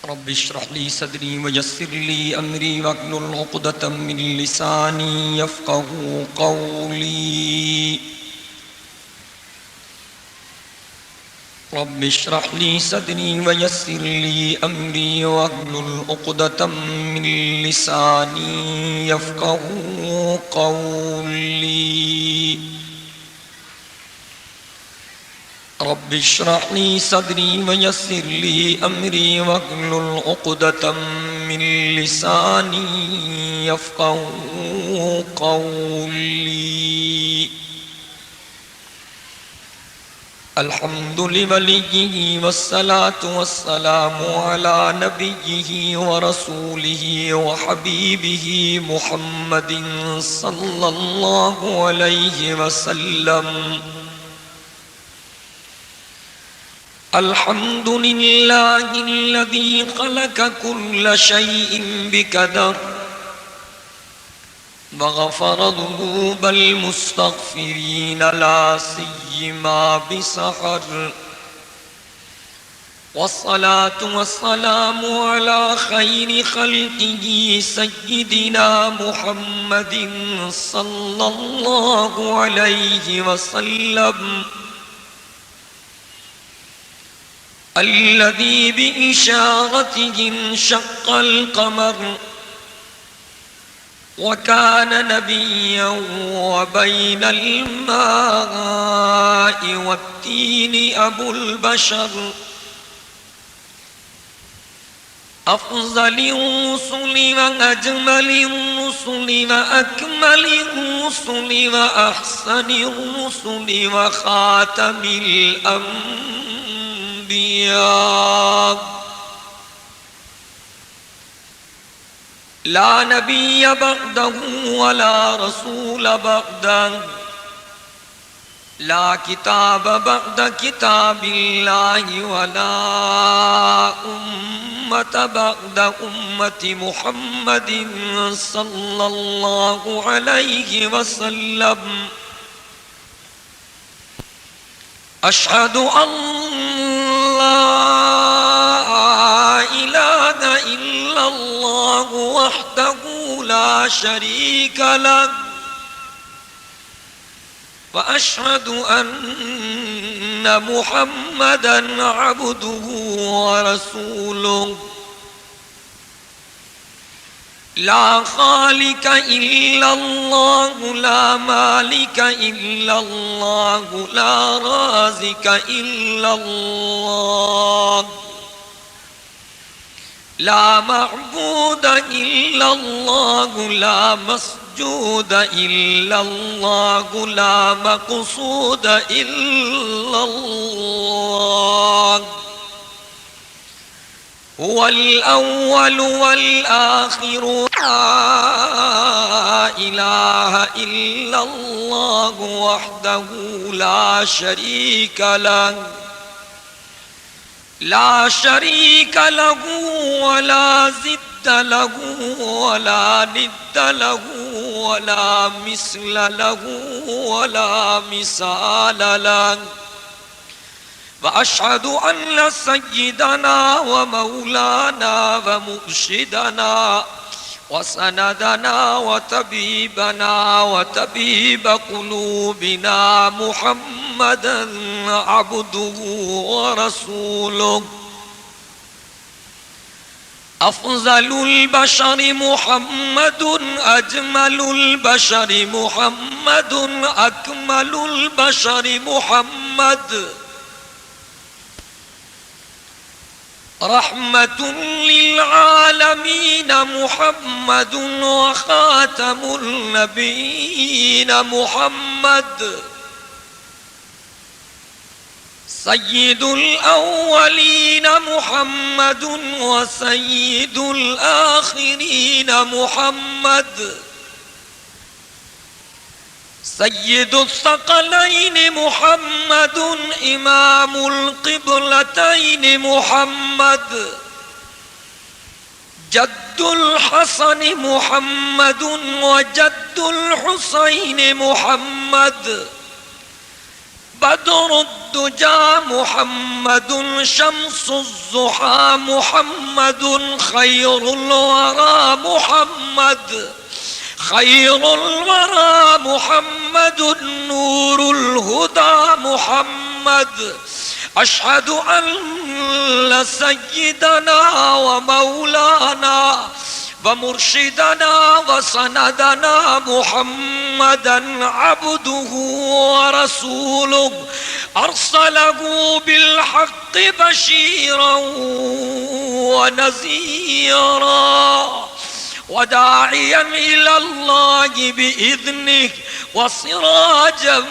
رب اشرح لي صدري ويسر لي أمري واحلل عقدة من لساني يفقهوا قولي رب اشرح لي صدري ويسر لي أمري واحلل عقدة من لساني يفقهوا قولي رب اشرح لي صدري ويسر لي أمري واحلل عقدة من لساني يفقهوا قولي الحمد لوليه والصلاة والسلام على نبيه ورسوله وحبيبه محمد صلى الله عليه وسلم الحمد لله الذي خلق كل شيء بقدر وغفر ذنوب المستغفرين لا سيما بسحر والصلاة والسلام على خير خلقه سيدنا محمد صلى الله عليه وسلم الذي بإشارته انشق القمر وكان نبيا وبين الماء والتين أبو البشر أفضل الرسل وأجمل الرسل وأكمل الرسل وأحسن الرسل وخاتم الأنبياء لا نبي بعده ولا رسول بعده لا كتاب بعد كتاب الله ولا أمة بعد أمة محمد صلى الله عليه وسلم أشهد أن لا إله إلا الله وحده لا شريك له وأشهد أن محمدا عبده ورسوله لا خالق إلا الله لا مالك إلا الله لا رازق إلا الله لا معبود إلا الله لا مسجود إلا الله لا مقصود إلا الله هو الأول والآخر لا إله إلا الله وحده لا شريك له لا شريك له ولا ضد له ولا ند له ولا مثل له ولا مثال له وأشهد أن سيدنا ومولانا ومرشدنا وسندنا وطبيبنا وطبيب قلوبنا محمدا عبده ورسوله أفضل البشر محمد أجمل البشر محمد أكمل البشر محمد رحمة للعالمين محمد وخاتم النبيين محمد سيد الأولين محمد وسيد الآخرين محمد سيد الثقلين محمد إمام القبلتين محمد جد الحسن محمد وجد الحسين محمد بدر الدجى محمد شمس الضحى محمد خير الورى محمد خير الورى محمد نور الهدى محمد أشهد أن سيدنا ومولانا ومرشدنا وسندنا محمدا عبده ورسوله أرسله بالحق بشيرا ونذيرا وداعيا إلى الله بإذنه وسراجا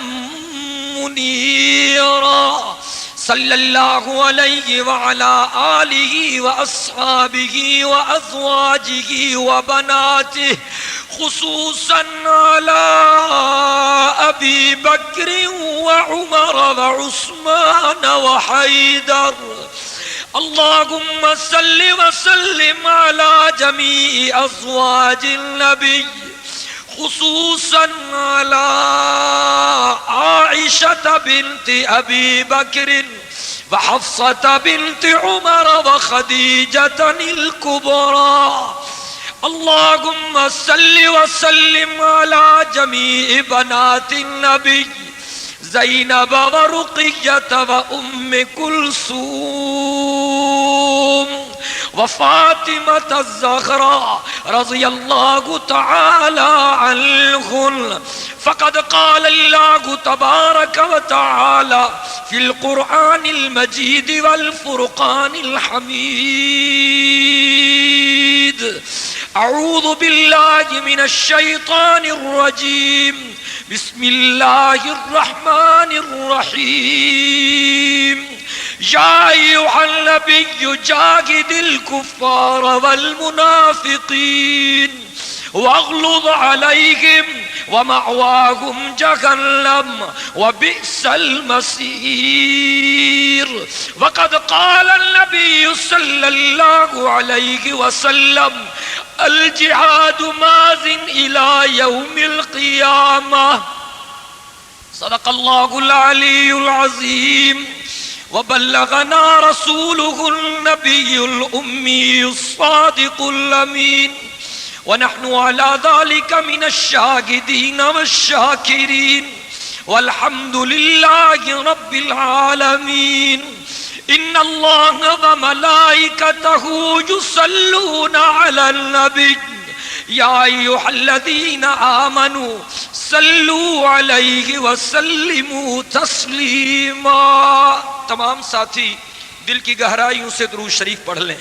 منيرا صلى الله عليه وعلى آله وأصحابه وأزواجه وبناته خصوصا على أبي بكر وعمر وعثمان وحيدر اللهم صل وسلم على جميع أزواج النبي خصوصا على عائشة بنت أبي بكر وحفصة بنت عمر وخديجة الكبرى اللهم صل وسلم على جميع بنات النبي زينب ورقية وأم كلثوم وفاطمة الزهراء رضي الله تعالى عنهن فقد قال الله تبارك وتعالى في القرآن المجيد والفرقان الحميد أعوذ بالله من الشيطان الرجيم بسم الله الرحمن الرحيم يا أيها النبي جاهد الكفار والمنافقين واغلظ عليهم ومأواهم جهنم وبئس المصير وقد قال النبي صلى الله عليه وسلم الجهاد ماض إلى يوم القيامة صدق الله العلي العظيم وبلغنا رسوله النبي الأمي الصادق الأمين ونحن على ذلك من الشاهدين والشاكرين والحمد لله رب العالمين إن الله وملائكته يصلون على النبي يا أيها الذين آمنوا صلوا عليه وسلموا تسلیما. تمام ساتھی دل کی گہرائیوں سے درود شریف پڑھ لیں.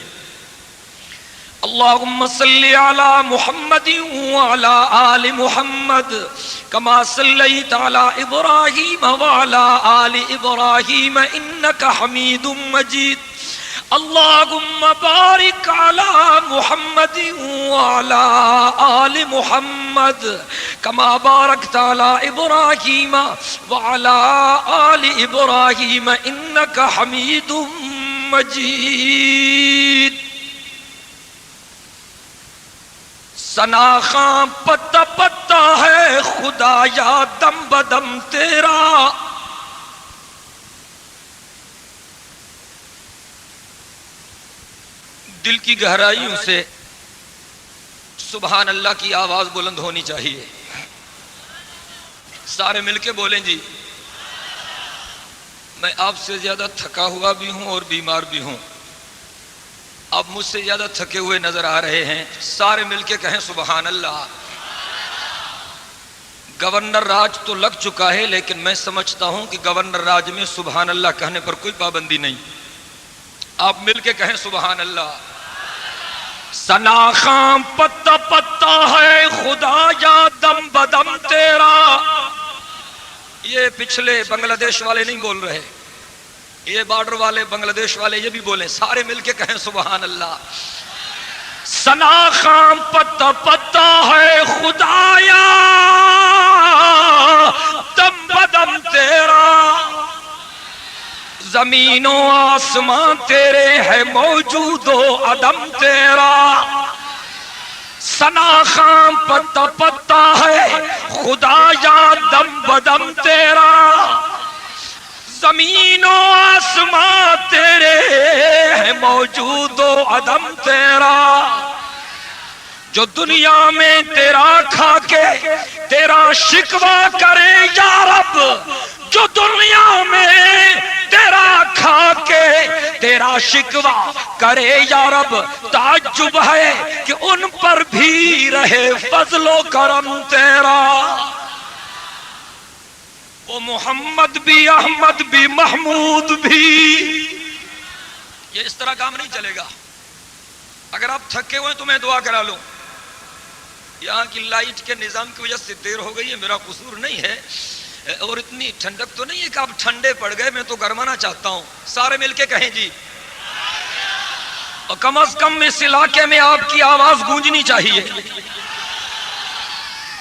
اللهم صل على محمد وعلى آل محمد كما صليت على إبراهيم وعلى آل إبراهيم إنك حميد مجيد. اللهم بارك على محمد وعلى آل محمد كما باركت على إبراهيم وعلى آل إبراهيم إنك حميد مجيد. ثنا خاں پتا پتا ہے خدا یا دم بدم تیرا. دل کی گہرائیوں سے سبحان اللہ کی آواز بلند ہونی چاہیے. سارے مل کے بولیں جی. میں آپ سے زیادہ تھکا ہوا بھی ہوں اور بیمار بھی ہوں. آپ مجھ سے زیادہ تھکے ہوئے نظر آ رہے ہیں. سارے مل کے کہیں سبحان اللہ. گورنر راج تو لگ چکا ہے لیکن میں سمجھتا ہوں کہ گورنر راج میں سبحان اللہ کہنے پر کوئی پابندی نہیں. آپ مل کے کہیں سبحان اللہ. ثنا خاں پتا پتا ہے خدا یا دم بدم تیرا. یہ پچھلے بنگلہ دیش والے نہیں بول رہے, یہ بارڈر والے بنگلہ دیش والے یہ بھی بولیں. سارے مل کے کہیں سبحان اللہ. ثنا خاں پتا پتا ہے خدایا دم بدم تیرا. زمین و آسمان تیرے ہے موجود و عدم تیرا. ثنا خاں پتا پتا ہے خدایا دم بدم تیرا. زمین و آسمان تیرے ہے موجود و عدم تیرا، جو دنیا میں تیرا کھا کے تیرا شکوہ کرے یا رب، جو دنیا میں تیرا کھا کے تیرا شکوہ کرے یا رب، تعجب ہے کہ ان پر بھی رہے فضل و کرم تیرا۔ وہ محمد بھی، احمد بھی، محمود بھی۔ یہ اس طرح کام نہیں چلے گا۔ اگر آپ تھکے ہوئے تو میں دعا کرا لوں۔ یہاں کی لائٹ کے نظام کی وجہ سے دیر ہو گئی ہے، میرا قصور نہیں ہے، اور اتنی ٹھنڈک تو نہیں ہے کہ آپ ٹھنڈے پڑ گئے، میں تو گرمانا چاہتا ہوں۔ سارے مل کے کہیں جی، اور کم از کم اس علاقے میں آپ کی آواز گونجنی چاہیے۔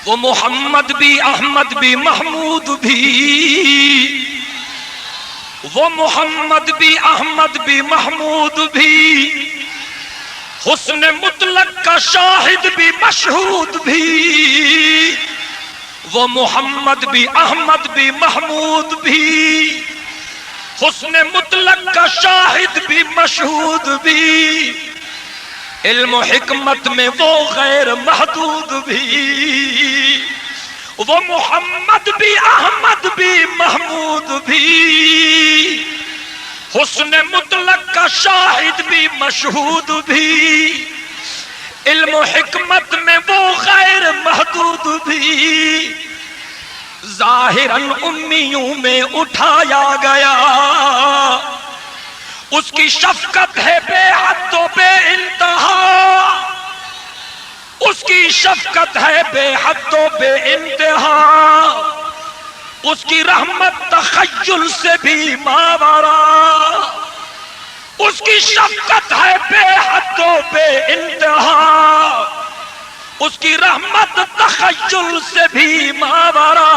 وہ محمد بھی، احمد بھی، محمود بھی، وہ محمد بھی، احمد بھی، محمود بھی، حسن مطلق کا شاہد بھی، مشہود بھی، وہ محمد بھی، احمد بھی، محمود بھی، حسن مطلق کا شاہد بھی، مشہود بھی، علم و حکمت میں وہ غیر محدود بھی، وہ محمد بھی، احمد بھی، محمود بھی، حسن مطلق کا شاہد بھی، مشہود بھی، علم و حکمت میں وہ غیر محدود بھی، ظاہراً امیوں میں اٹھایا گیا، اس کی شفقت ہے بے حد و بے انتہا، اس کی شفقت ہے بے حد و بے انتہا، اس کی رحمت تخیل سے بھی ماورا، اس کی شفقت ہے بے حد و بے انتہا، اس کی رحمت تخیل سے بھی ماورا،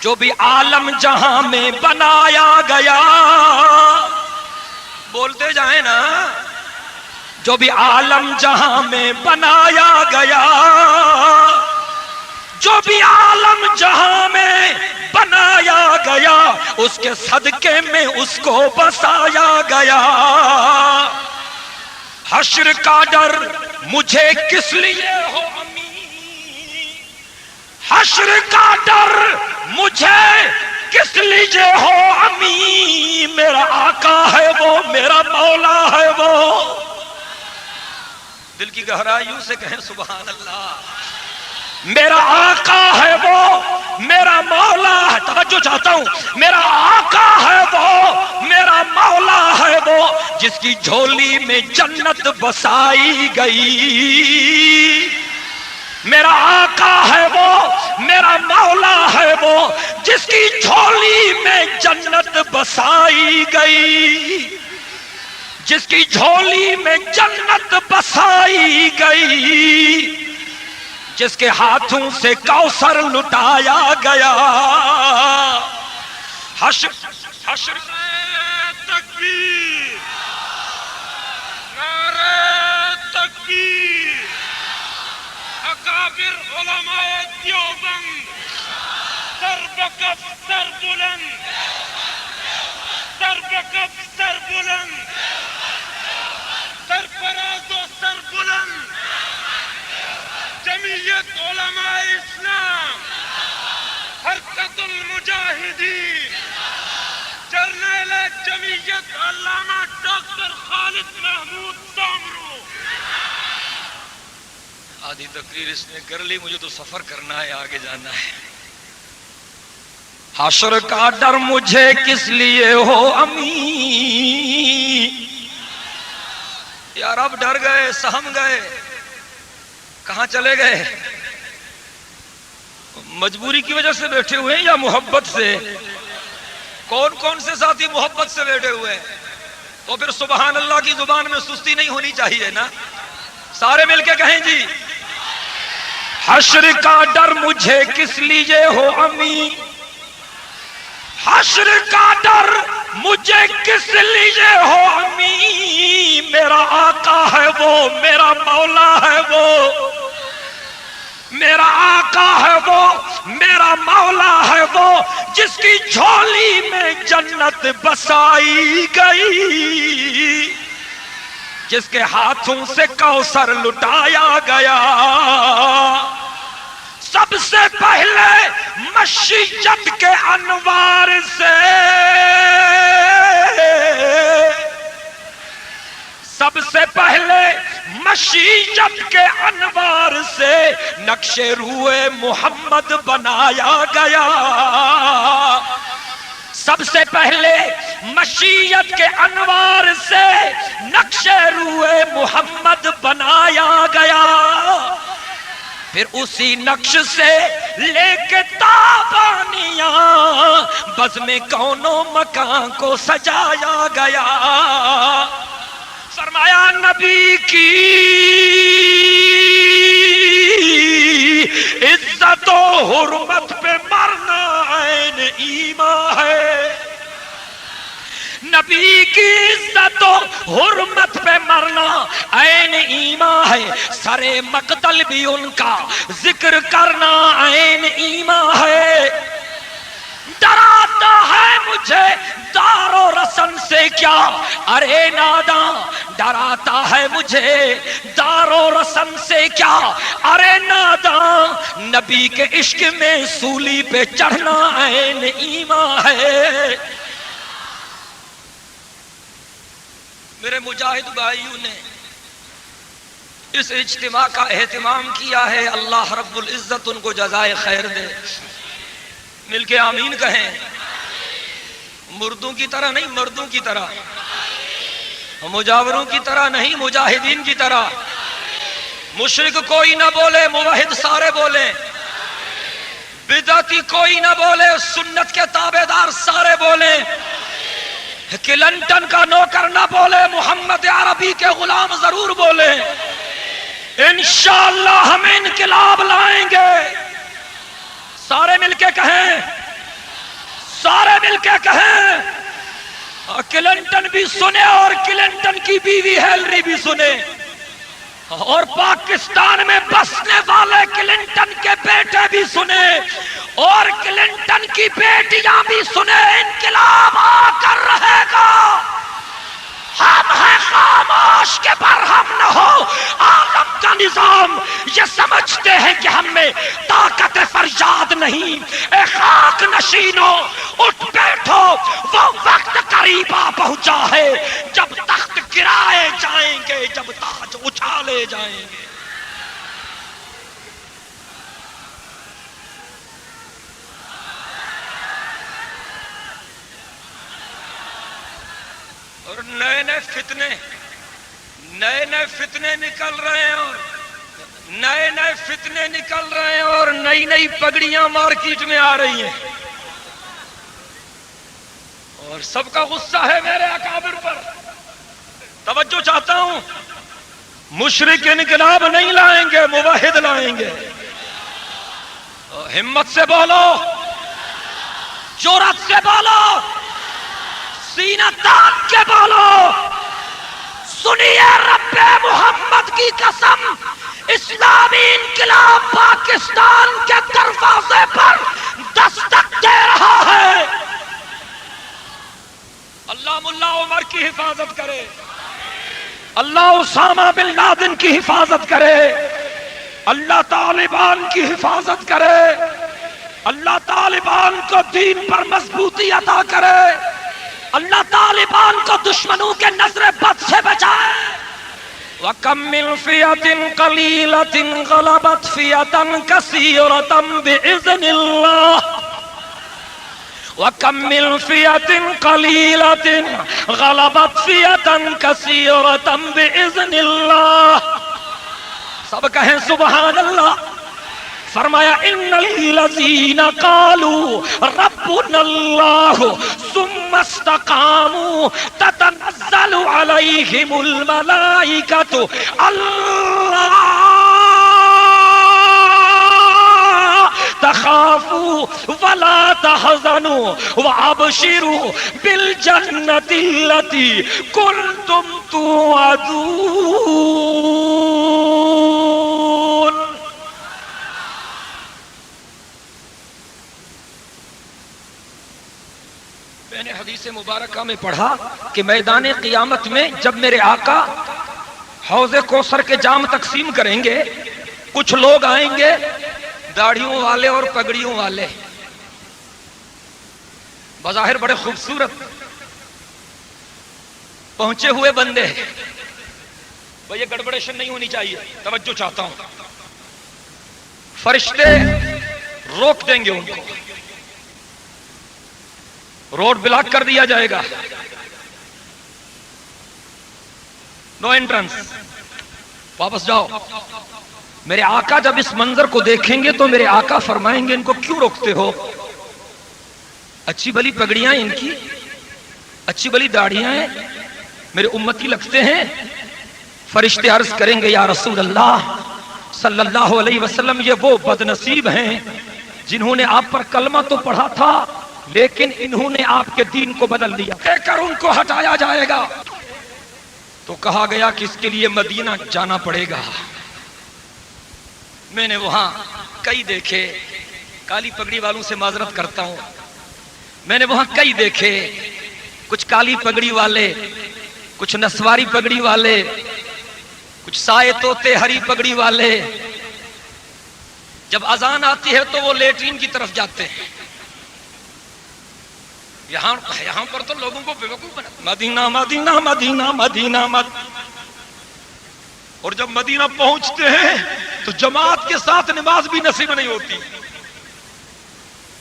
جو بھی عالم جہاں میں بنایا گیا، بولتے جائیں نا، جو بھی عالم جہاں میں بنایا گیا، جو بھی عالم جہاں میں بنایا گیا، اس کے صدقے میں اس کو بسایا گیا۔ حشر کا ڈر مجھے کس لیے ہو امی، حشر کا ڈر مجھے کس لیے ہو امی، میرا آقا ہے وہ، میرا مولا ہے وہ۔ دل کی گہرائیوں سے کہیں سبحان اللہ۔ میرا آقا ہے وہ، میرا مولا ہے، توجہ چاہتا ہوں، میرا آقا ہے وہ، میرا مولا ہے وہ، جس کی جھولی میں جنت بسائی گئی۔ میرا آقا ہے وہ، میرا مولا ہے وہ، جس کی جھولی میں جنت بسائی گئی، جس کی جھولی میں جنت بسائی گئی، جس کے ہاتھوں سے کوثر لٹایا گیا۔ حشر تکبیر، نعرہ تکبیر، اکابر علماء دیوبند، سر بکف سر بلند، سر بکف سر بلند، سرفراز و سر بلند، جمعیت علماء اسلام، حرکت المجاہدین، جرنیل جمعیت علامہ ڈاکٹر خالد محمود سامرو۔ آدھی تقریر اس نے کر لی، مجھے تو سفر کرنا ہے، آگے جانا ہے۔ حشر کا ڈر مجھے کس لیے ہو امی، یار اب ڈر گئے، سہم گئے، کہاں چلے گئے؟ مجبوری کی وجہ سے بیٹھے ہوئے ہیں یا محبت سے؟ کون کون سے ساتھی محبت سے بیٹھے ہوئے ہیں؟ تو پھر سبحان اللہ کی زبان میں سستی نہیں ہونی چاہیے نا، سارے مل کے کہیں جی۔ حشر کا ڈر مجھے کس لیے ہو امی، حشر کا ڈر مجھے کس لیے ہو امی، میرا آقا ہے وہ، میرا مولا ہے وہ، میرا آقا ہے وہ، میرا مولا ہے وہ جس کی جھولی میں جنت بسائی گئی، جس کے ہاتھوں سے کوثر لٹایا گیا۔ سب سے پہلے مشیت کے انوار سے، سب سے پہلے مشیت کے انوار سے نقش روئے محمد بنایا گیا۔ سب سے پہلے مشیت کے انوار سے نقش روئے محمد بنایا گیا، پھر اسی نقش سے لے کے تابانیاں بزم کون و مکان کو سجایا گیا۔ فرمایا نبی کی عزت و حرمت پہ مرنا عین ایمان ہے، نبی کی عزت و حرمت پہ مرنا عین ایمان ہے، سر مقتل بھی ان کا ذکر کرنا عین ایمان ہے۔ ڈراتا ہے مجھے دار و رسن سے کیا، ارے ناداں ڈراتا ہے مجھے دار و رسن سے کیا، ارے ناداں نبی کے عشق میں سولی پہ چڑھنا عین ایمان ہے۔ میرے مجاہد بھائیوں نے اس اجتماع کا اہتمام کیا ہے، اللہ رب العزت ان کو جزائے خیر دے۔ مل کے آمین کہیں۔ مردوں کی طرح نہیں، مردوں کی طرح، مجاوروں کی طرح نہیں، مجاہدین کی طرح۔ مشرک کوئی نہ بولے، موحد سارے بولیں، بدعتی کوئی نہ بولے، سنت کے تابع دار سارے بولیں، کلنٹن کا نوکر نہ بولے، محمد عربی کے غلام ضرور بولیں۔ انشاءاللہ ہم انقلاب لائیں گے، سارے مل کے کہیں، سارے مل کے کہیں۔ کلنٹن بھی سنے اور کلنٹن کی بیوی ہیلری بھی سنے، اور پاکستان میں بسنے والے کلنٹن کے بیٹے بھی سنے، اور کلنٹن کی بیٹیاں بھی سنے۔ انقلاب آ کر رہے گا، ہم ہیں خاموش کہ برہم نہ ہو عالم کا نظام۔ یہ سمجھتے ہیں کہ ہم میں طاقت فریاد نہیں، اے خاک نشینوں اٹھ بیٹھو، وہ وقت قریب آ پہنچا ہے جب تخت گرائے جائیں گے، جب تاج اچھالے جائیں گے۔ اور نئے نئے فتنے نکل رہے ہیں، اور نئے نئے فتنے نکل رہے ہیں، اور نئی نئی پگڑیاں مارکیٹ میں آ رہی ہیں، اور سب کا غصہ ہے میرے اکابر پر۔ توجہ چاہتا ہوں، مشرک انقلاب نہیں لائیں گے، موحد لائیں گے۔ ہمت سے بولو، جرأت سے بولو، سینہ تان کے بولو، سنیے رب محمد کی قسم، اسلامی انقلاب پاکستان کے دروازے پر دستک دے رہا ہے۔ اللہ ملا عمر کی حفاظت کرے، اللہ اسامہ بن لادن کی حفاظت کرے، اللہ طالبان کی حفاظت کرے، اللہ طالبان کو دین پر مضبوطی عطا کرے، اللہ طالبان کو دشمنوں کے نظر بد سے بچائے۔ وَكَمْ مِنْ فِئَةٍ قَلِيلَةٍ غَلَبَتْ فِئَةً كَثِيرَةً بِإِذْنِ اللَّهِ وَكَمْ مِنْ فِئَةٍ قَلِيلَةٍ غَلَبَتْ فِئَةً كَثِيرَةً بِإِذْنِ اللَّهِ۔ سب کہیں سبحان اللہ۔ فرمایا ان الذین قالوا ربنا اللہ ثم استقاموا تتنزل علیہم الملائکۃ اللہ تخافوا ولا تحزنوا وابشروا بالجنۃ التي کنتم توعدون۔ حدیث مبارکہ میں پڑھا کہ میدان قیامت میں جب میرے آقا حوض کوثر کے جام تقسیم کریں گے، کچھ لوگ آئیں گے داڑھیوں والے اور پگڑیوں والے، بظاہر بڑے خوبصورت پہنچے ہوئے بندے، بھئی یہ گڑبڑیشن نہیں ہونی چاہیے، توجہ چاہتا ہوں۔ فرشتے روک دیں گے ان کو، روڈ بلاک کر دیا جائے گا، نو انٹرنس، واپس جاؤ۔ میرے آقا جب اس منظر کو دیکھیں گے تو میرے آقا فرمائیں گے ان کو کیوں روکتے ہو؟ اچھی بلی پگڑیاں ان کی، اچھی بلی داڑیاں ہیں، میرے امتی لگتے ہیں۔ فرشتے عرض کریں گے یا رسول اللہ صلی اللہ علیہ وسلم، یہ وہ بد نصیب ہیں جنہوں نے آپ پر کلمہ تو پڑھا تھا لیکن انہوں نے آپ کے دین کو بدل دیا، کہہ کر ان کو ہٹایا جائے گا۔ تو کہا گیا کہ اس کے لیے مدینہ جانا پڑے گا۔ میں نے وہاں کئی دیکھے، کالی پگڑی والوں سے معذرت کرتا ہوں، میں نے وہاں کئی دیکھے، کچھ کالی پگڑی والے، کچھ نسواری پگڑی والے، کچھ سائے طوطے ہری پگڑی والے۔ جب اذان آتی ہے تو وہ لیٹرین کی طرف جاتے ہیں۔ یہاں پر تو لوگوں کو بیوقوف بنا، مدینہ مدینہ مدینہ مدینہ اور جب مدینہ پہنچتے ہیں تو جماعت کے ساتھ نماز بھی نصیب نہیں ہوتی،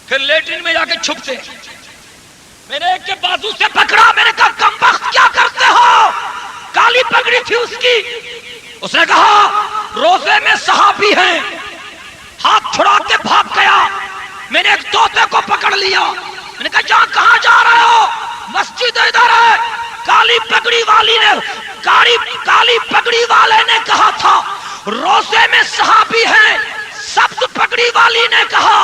پھر لیٹرین میں جا کے چھپتے۔ میں نے ایک کے بازو سے پکڑا، میں نے کہا کمبخت کیا کرتے ہو؟ کالی پگڑی تھی اس کی، اس نے کہا روزے میں صحابی ہیں، ہاتھ چھڑا کے بھاگ گیا۔ میں نے ایک طوطے کو پکڑ لیا، میں نے کہا جہاں کہاں جا رہے ہو؟ مسجد ادھر ہے۔ کالی پگڑی والے نے کہا تھا روزے میں صحابی ہیں، سبز پگڑی والی نے کہا،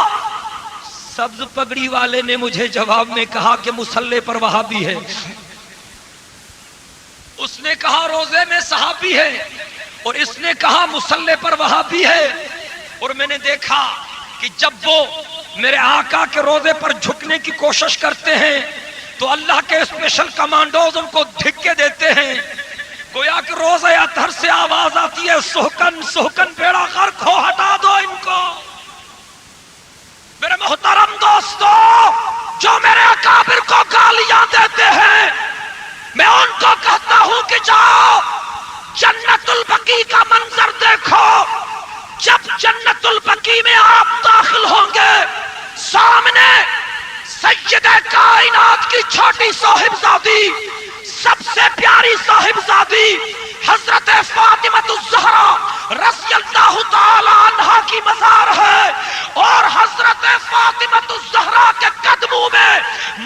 سبز پگڑی والے نے مجھے جواب میں کہا کہ مصلی پر وہابی ہے۔ اس نے کہا روزے میں صحابی ہے اور اس نے کہا مصلی پر وہابی ہے۔ اور میں نے دیکھا کہ جب وہ میرے آقا کے روزے پر جھکنے کی کوشش کرتے ہیں تو اللہ کے اسپیشل کمانڈوز ان کو دھکے دیتے ہیں، گویا کہ روزے اطہر سے آواز آتی ہے سہکن سہکن بیڑا غرق ہو، ہٹا دو ان کو۔ میرے محترم دوستو، جو میرے اکابر کو گالیاں دیتے ہیں، میں ان کو کہتا ہوں کہ جاؤ جنت البقیع کا منظر دیکھو۔ جب جنت البقیع میں آپ داخل ہوں گے، سامنے سیدہ کائنات کی چھوٹی صاحبزادی، سب سے پیاری صاحبزادی حضرت فاطمہ الزہرا رضی اللہ تعالی عنہا کی مزار ہے، اور حضرت فاطمہ الزہرا کے قدموں میں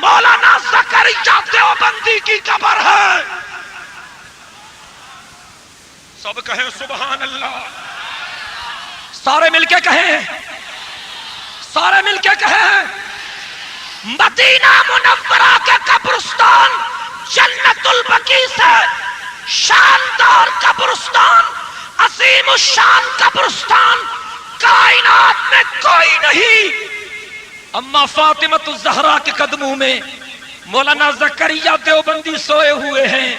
مولانا زکریا دیوبندی کی قبر ہے۔ سب کہیں سبحان اللہ، سارے مل کے کہیں، سارے مل کے کہیں۔ مدینہ منورہ کے قبرستان جنت البقیع سے شاندار قبرستان، عظیم الشان قبرستان کائنات میں کوئی نہیں۔ اما فاطمہ الزہرا کے قدموں میں مولانا زکریا دیوبندی سوئے ہوئے ہیں۔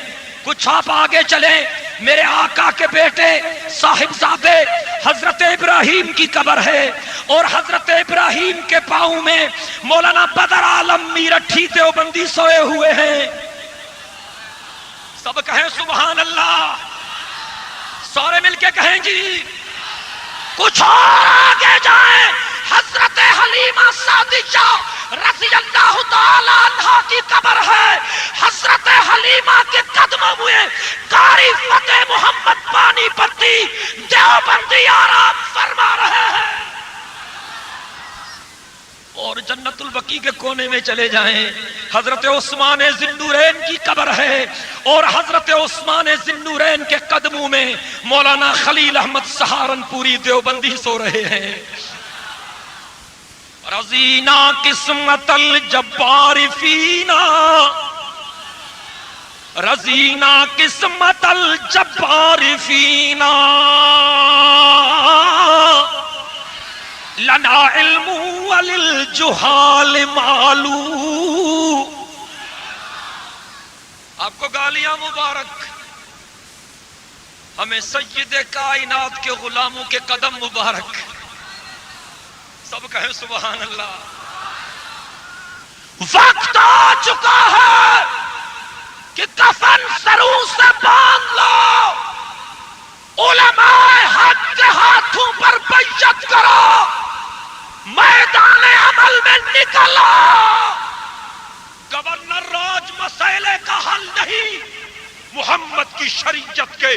کچھ آپ آگے چلیں، میرے آقا کے بیٹے صاحبزادے حضرت ابراہیم کی قبر ہے، اور حضرت ابراہیم کے پاؤں میں مولانا بدر عالم میرٹھی دیوبندی سوئے ہوئے ہیں۔ سب کہیں سبحان اللہ، سارے مل کے کہیں جی۔ کچھ اور آگے جائیں، حضرت حلیمہ سعدیہ رضی اللہ تعالی عنہا کی قبر ہے۔ حضرت حلیمہ کے قدموں میں قاری فتح محمد پانی پتی دیوبندی آرام فرما رہے ہیں۔ اور جنت البقیع کے کونے میں چلے جائیں، حضرت عثمان ذی النورین کی قبر ہے، اور حضرت عثمان ذی النورین کے قدموں میں مولانا خلیل احمد سہارنپوری دیوبندی سو رہے ہیں۔ رضینا قسمت الجبار فینا، رضینا قسمت الجبار فینا، لنا علم وللجہال معلوم، آپ کو گالیاں مبارک، ہمیں سید کائنات کے غلاموں کے قدم مبارک. سب کہیں سبحان اللہ. وقت آ چکا ہے کہ کفن سروں سے باندھ لو، علماء حق کے ہاتھوں پر بیعت کرو، میدان عمل میں نکلو. گورنر راج مسئلے کا حل نہیں، محمد کی شریعت کے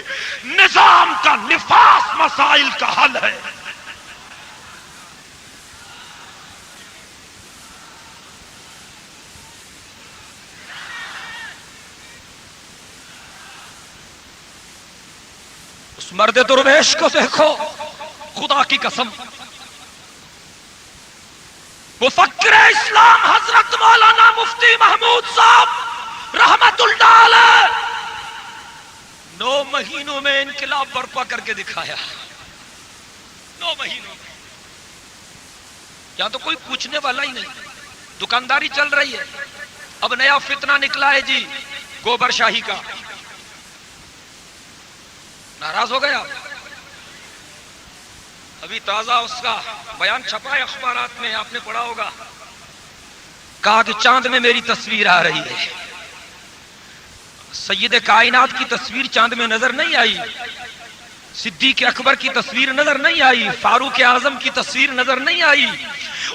نظام کا نفاذ مسائل کا حل ہے. اس مرد درویش کو دیکھو، خدا کی قسم. مفکر اسلام حضرت مولانا مفتی محمود صاحب رحمت اللہ علیہ 9 مہینوں میں انقلاب برپا کر کے دکھایا. 9 مہینوں میں. یہاں تو کوئی پوچھنے والا ہی نہیں. دکانداری چل رہی ہے. اب نیا فتنہ نکلا ہے جی گوبر شاہی کا. ناراض ہو گئے آپ؟ ابھی تازہ اس کا بیان چھپا ہے اخبارات میں، آپ نے پڑھا ہوگا. کہا کہ چاند میں میری تصویر آ رہی ہے. سید کائنات کی تصویر چاند میں نظر نہیں آئی، صدیق اکبر کی تصویر نظر نہیں آئی، فاروق اعظم کی تصویر نظر نہیں آئی،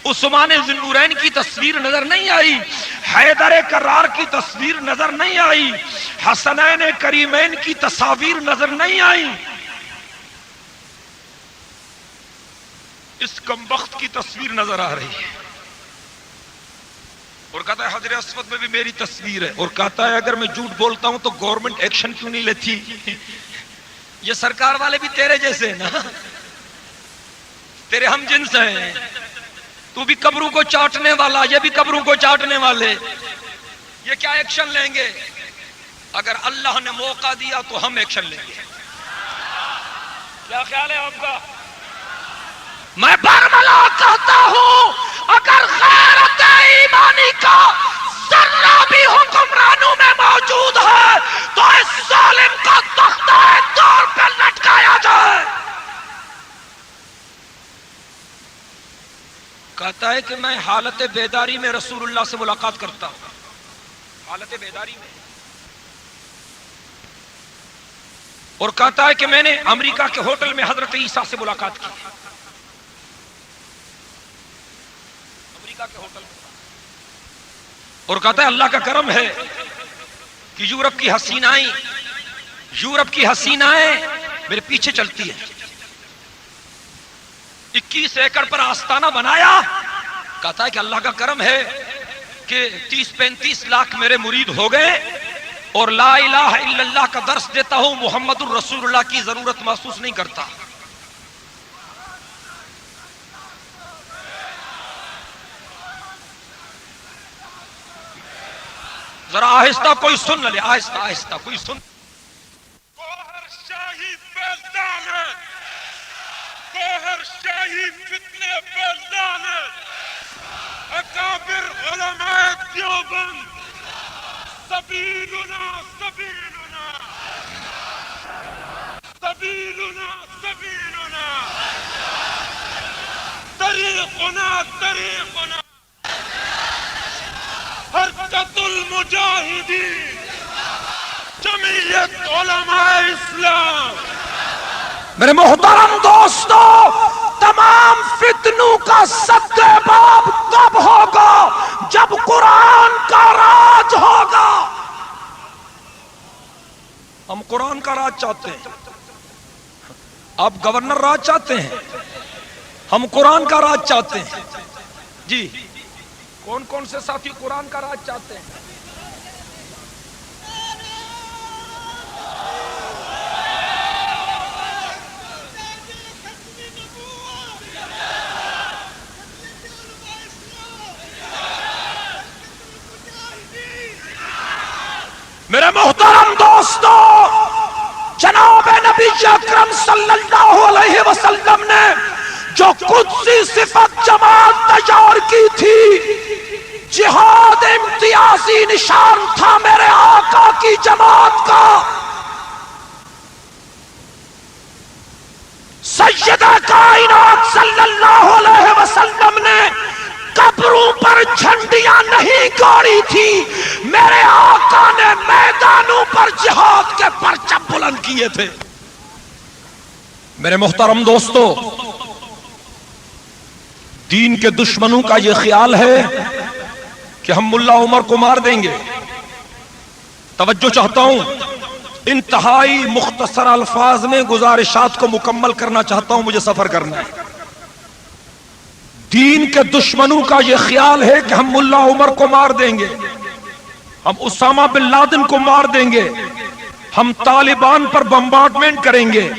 عثمان ذی النورین کی تصویر نظر نہیں آئی، حیدر کرار کی تصویر نظر نہیں آئی، حسنین کریمین کی تصاویر نظر نہیں آئی. اس کمبخت کی تصویر نظر آ رہی ہے. اور کہتا ہے حجر اسود میں بھی میری تصویر ہے. اور کہتا ہے اگر میں جھوٹ بولتا ہوں تو گورنمنٹ ایکشن کیوں نہیں لیتی؟ یہ سرکار والے بھی تیرے جیسے ہیں نا، تیرے ہم جنس ہیں. تو بھی قبروں کو چاٹنے والا، یہ بھی قبروں کو چاٹنے والے. یہ کیا ایکشن لیں گے؟ اگر اللہ نے موقع دیا تو ہم ایکشن لیں گے. کیا خیال ہے آپ کا؟ میں برملا کہتا ہوں، اگر غیرت ایمانی کا ذرہ بھی حکمرانوں میں موجود ہے تو اس ظالم کا تختہ دور پہ لٹکایا جائے. کہتا ہے کہ میں حالت بیداری میں رسول اللہ سے ملاقات کرتا ہوں. حالت بیداری میں. اور کہتا ہے کہ میں نے امریکہ کے ہوٹل میں حضرت عیسیٰ سے ملاقات کی. امریکہ کے ہوٹل میں. اور کہتا ہے اللہ کا کرم ہے کہ یورپ کی حسینائیں میرے پیچھے چلتی ہیں. 21 ایکڑ پر آستانہ بنایا. کہتا ہے کہ اللہ کا کرم ہے کہ 30-35 لاکھ میرے مرید ہو گئے اور لا الہ الا اللہ کا درس دیتا ہوں، محمد الرسول اللہ کی ضرورت محسوس نہیں کرتا. ذرا آہستہ کوئی سن لے، آہستہ آہستہ کوئی سن. گوہر شاہی بیلدان ہے، گوہر شاہی فتنے بیلدان ہے. اکابر علماء دیوبند سبیلنا سبیلنا سبیلنا سبیلنا طریقنا طریقنا حرکت المجاہدین جمعیت علماء اسلام. میرے محترم دوستو، تمام فتنوں کا سد باب تب ہوگا جب قرآن کا راج ہوگا. ہم قرآن کا راج چاہتے ہیں، آپ گورنر راج چاہتے ہیں، ہم قرآن کا راج چاہتے ہیں. جی کون کون سے ساتھی قرآن کا راج چاہتے ہیں؟ میرے محترم دوستو، جناب نبی اکرم صلی اللہ علیہ وسلم نے جو قدسی صفت جماعت تیار کی تھی، جہاد امتیازی نشان تھا میرے آقا آقا کی جماعت کا سید کائنات صلی اللہ علیہ وسلم نے قبروں پر جھنڈیاں نہیں گاڑی تھی، میرے آقا نے میدانوں پر جہاد کے پرچم بلند کیے تھے۔ میرے محترم دوستو، دین کے دشمنوں کا یہ خیال ہے کہ ہم ملا عمر کو مار دیں گے۔ توجہ چاہتا ہوں، انتہائی مختصر الفاظ میں گزارشات کو مکمل کرنا چاہتا ہوں، مجھے سفر کرنا ہے۔ دین کے دشمنوں کا یہ خیال ہے کہ ہم ملا عمر کو مار دیں گے، ہم اسامہ بن لادن کو مار دیں گے، ہم طالبان پر بمبارڈمنٹ کریں گے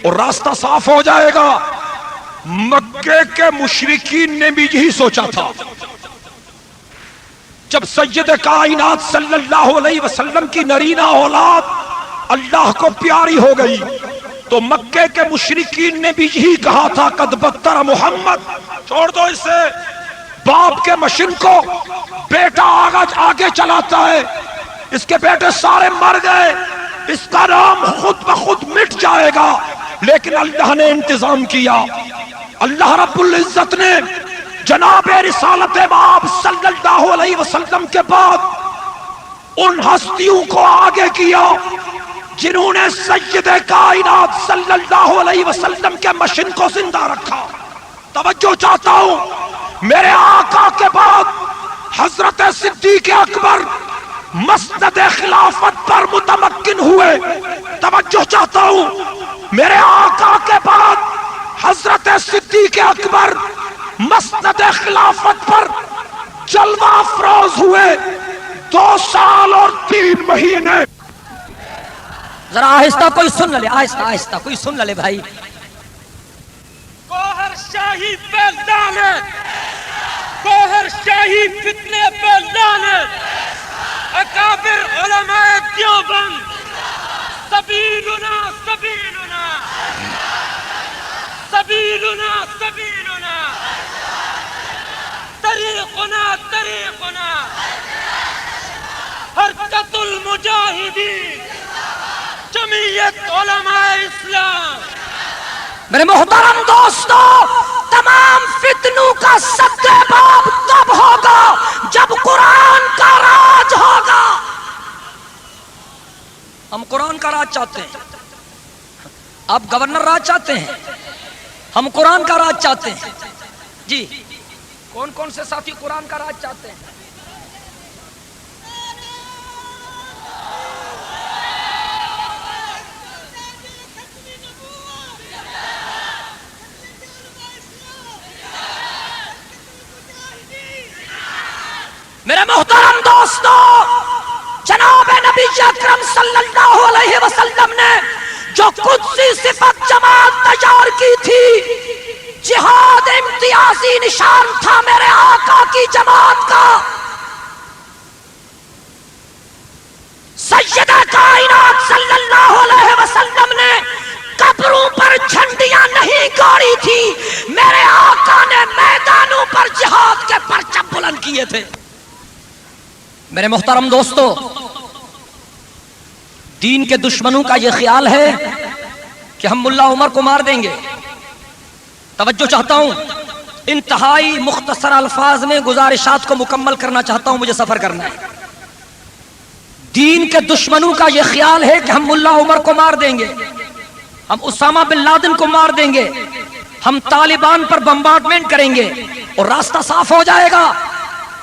اور راستہ صاف ہو جائے گا۔ مکے کے مشرکین نے بھی یہی سوچا تھا۔ جب سید کائنات صلی اللہ علیہ وسلم کی نرینہ اولاد اللہ کو پیاری ہو گئی تو مکے کے مشرکین نے بھی یہی کہا تھا، قد بتر محمد، چھوڑ دو اسے، باپ کے مشن کو بیٹا آگے چلاتا ہے، اس کے بیٹے سارے مر گئے، اس کا نام خود بخود مٹ جائے گا۔ لیکن اللہ نے انتظام کیا، اللہ رب العزت نے جناب رسالت مآب صلی اللہ علیہ وسلم کے بعد ان ہستیوں کو آگے کیا جنہوں نے سید کائنات صلی اللہ علیہ وسلم کے مشن کو زندہ رکھا۔ توجہ چاہتا ہوں، میرے آقا کے بعد حضرت صدیق اکبر مسند خلافت پر متمکن ہوئے۔ توجہ چاہتا ہوں، میرے آقا کے بعد حضرت صدیق اکبر مسند خلافت پر جلوہ افروز ہوئے۔ 2 سال اور 3 مہینے۔ ذرا آہستہ کوئی سن لے، آہستہ آہستہ کوئی سن لے بھائی۔ گوہر شاہی پہ لعنت، گوہر شاہی فتنے پہ لعنت، اکابر علماء دیوبند، سبیلنا سبیلنا سبیلنا سبیلنا، طریقنا طریقنا، حرکت المجاہدین، جمعیت علماء اسلام۔ میرے محترم دوستو، تمام فتنوں کا سدباب تب ہوگا جب قرآن کا راج ہوگا۔ ہم قرآن کا راج چاہتے ہیں، آپ گورنر راج چاہتے ہیں، ہم قرآن کا راج چاہتے ہیں۔ جی کون کون سے ساتھی قرآن کا راج چاہتے ہیں؟ میرے محترم دوستو، جناب نبی اکرم صلی اللہ علیہ وسلم نے جو قدسی صفت جماعت تیار کی تھی، جہاد امتیازی نشان تھا میرے آقا کی جماعت کا۔ سید کائنات صلی اللہ علیہ وسلم نے قبروں پر جھنڈیاں نہیں گاڑی تھی، میرے آقا نے میدانوں پر جہاد کے پرچم بلند کیے تھے۔ میرے محترم دوستو، دین کے دشمنوں کا یہ خیال ہے کہ ہم ملا عمر کو مار دیں گے۔ توجہ چاہتا ہوں، انتہائی مختصر الفاظ میں گزارشات کو مکمل کرنا چاہتا ہوں، مجھے سفر کرنا ہے۔ دین کے دشمنوں کا یہ خیال ہے کہ ہم ملا عمر کو مار دیں گے، ہم اسامہ بن لادن کو مار دیں گے، ہم طالبان پر بمبارڈمنٹ کریں گے اور راستہ صاف ہو جائے گا۔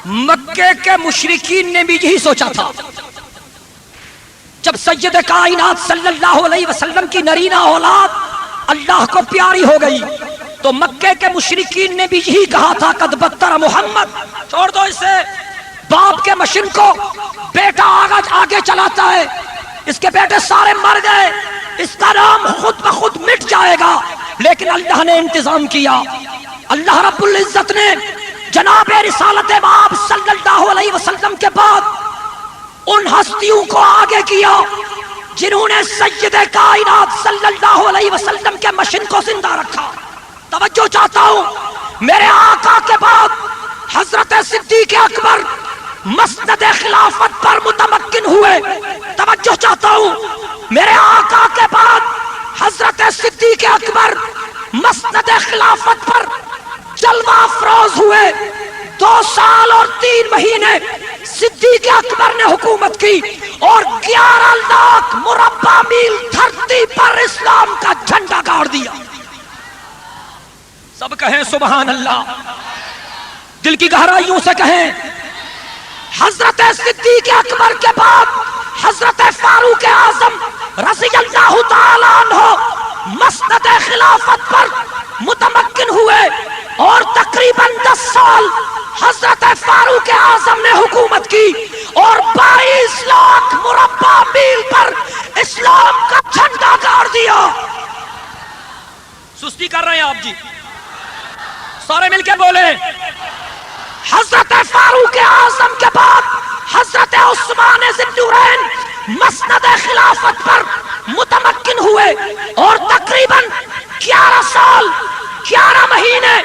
مکے کے مشرکین نے بھی یہی سوچا تھا۔ جب سید کائنات صلی اللہ علیہ وسلم کی نرینہ اولاد اللہ کو پیاری ہو گئی تو مکے کے مشرکین نے بھی یہی کہا تھا، قد بتر محمد، چھوڑ دو اسے، باپ کے مشن کو بیٹا آگے چلاتا ہے، اس کے بیٹے سارے مر گئے، اس کا نام خود بخود مٹ جائے گا۔ لیکن اللہ نے انتظام کیا، اللہ رب العزت نے جناب رسالت مآب صلی اللہ علیہ وسلم کے بعد ان ہستیوں کو آگے کیا جنہوں نے سید کائنات صلی اللہ علیہ وسلم کے مشن کو زندہ رکھا۔ توجہ چاہتا ہوں، میرے آقا کے بعد حضرت صدیق اکبر مسند خلافت پر متمکن ہوئے. توجہ چاہتا ہوں، میرے آقا کے بعد حضرت صدیق اکبر مسند خلافت پر جلوہ افروز ہوئے. 2 سال اور 3 مہینے صدیق اکبر نے حکومت کی اور 11 لاکھ مربع میل دھرتی پر اسلام کا جھنڈا گاڑ دیا. سب کہیں سبحان اللہ، دل کی گہرائیوں سے کہیں. حضرت صدیق اکبر کے بعد حضرت فاروق اعظم رضی اللہ تعالیٰ عنہ مسند خلافت پر متمکن ہوئے اور تقریباً 10 سال حضرت فاروق اعظم نے حکومت کی اور 22 لاکھ مربع میل پر اسلام کا جھنڈا گاڑ دیا. سستی کر رہے ہیں آپ جی، سارے مل کے بولیں. حضرت فاروق اعظم کے بعد حضرت عثمان ذی النورین مسند خلافت پر متمکن ہوئے اور تقریباً 11 سال 11 مہینے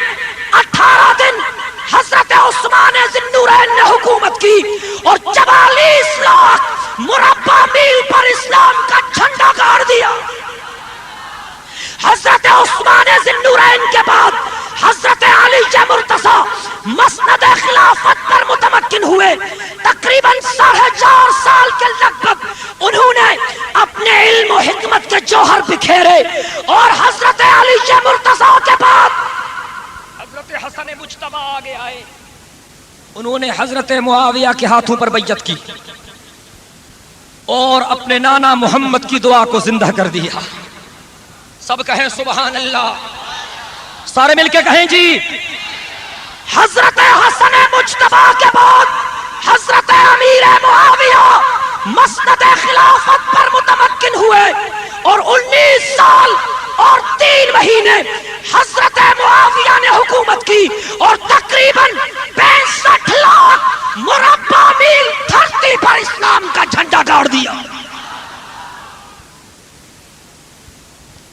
18 دن حضرت عثمان ذی النورین نے حکومت کی اور 44 لاکھ مربع میل پر اسلام کا جھنڈا گاڑ دیا. حضرت عثمان ذی النورین کے بعد حضرت علی مرتضیٰ مسند خلافت پر متمکن ہوئے. تقریباً 4.5 سال کے لگ بھگ انہوں نے اپنے علم و حکمت کے جوہر بکھیرے اور حضرت علی مرتضیٰ کے بعد حضرت حسن مجتبی آگے آئے. انہوں نے حضرت معاویہ کے ہاتھوں پر بیعت کی اور اپنے نانا محمد کی دعا کو زندہ کر دیا. سب کہیں سبحان اللہ، سارے مل کے کہیں جی. حضرت حسن مجتبی کے بعد حضرت امیر معاویہ مسند خلافت پر متمکن ہوئے اور 19 سال اور 3 مہینے حضرت معاویہ نے حکومت کی اور تقریباً 65 لاکھ مربع میل دھرتی پر اسلام کا جھنڈا گاڑ دیا.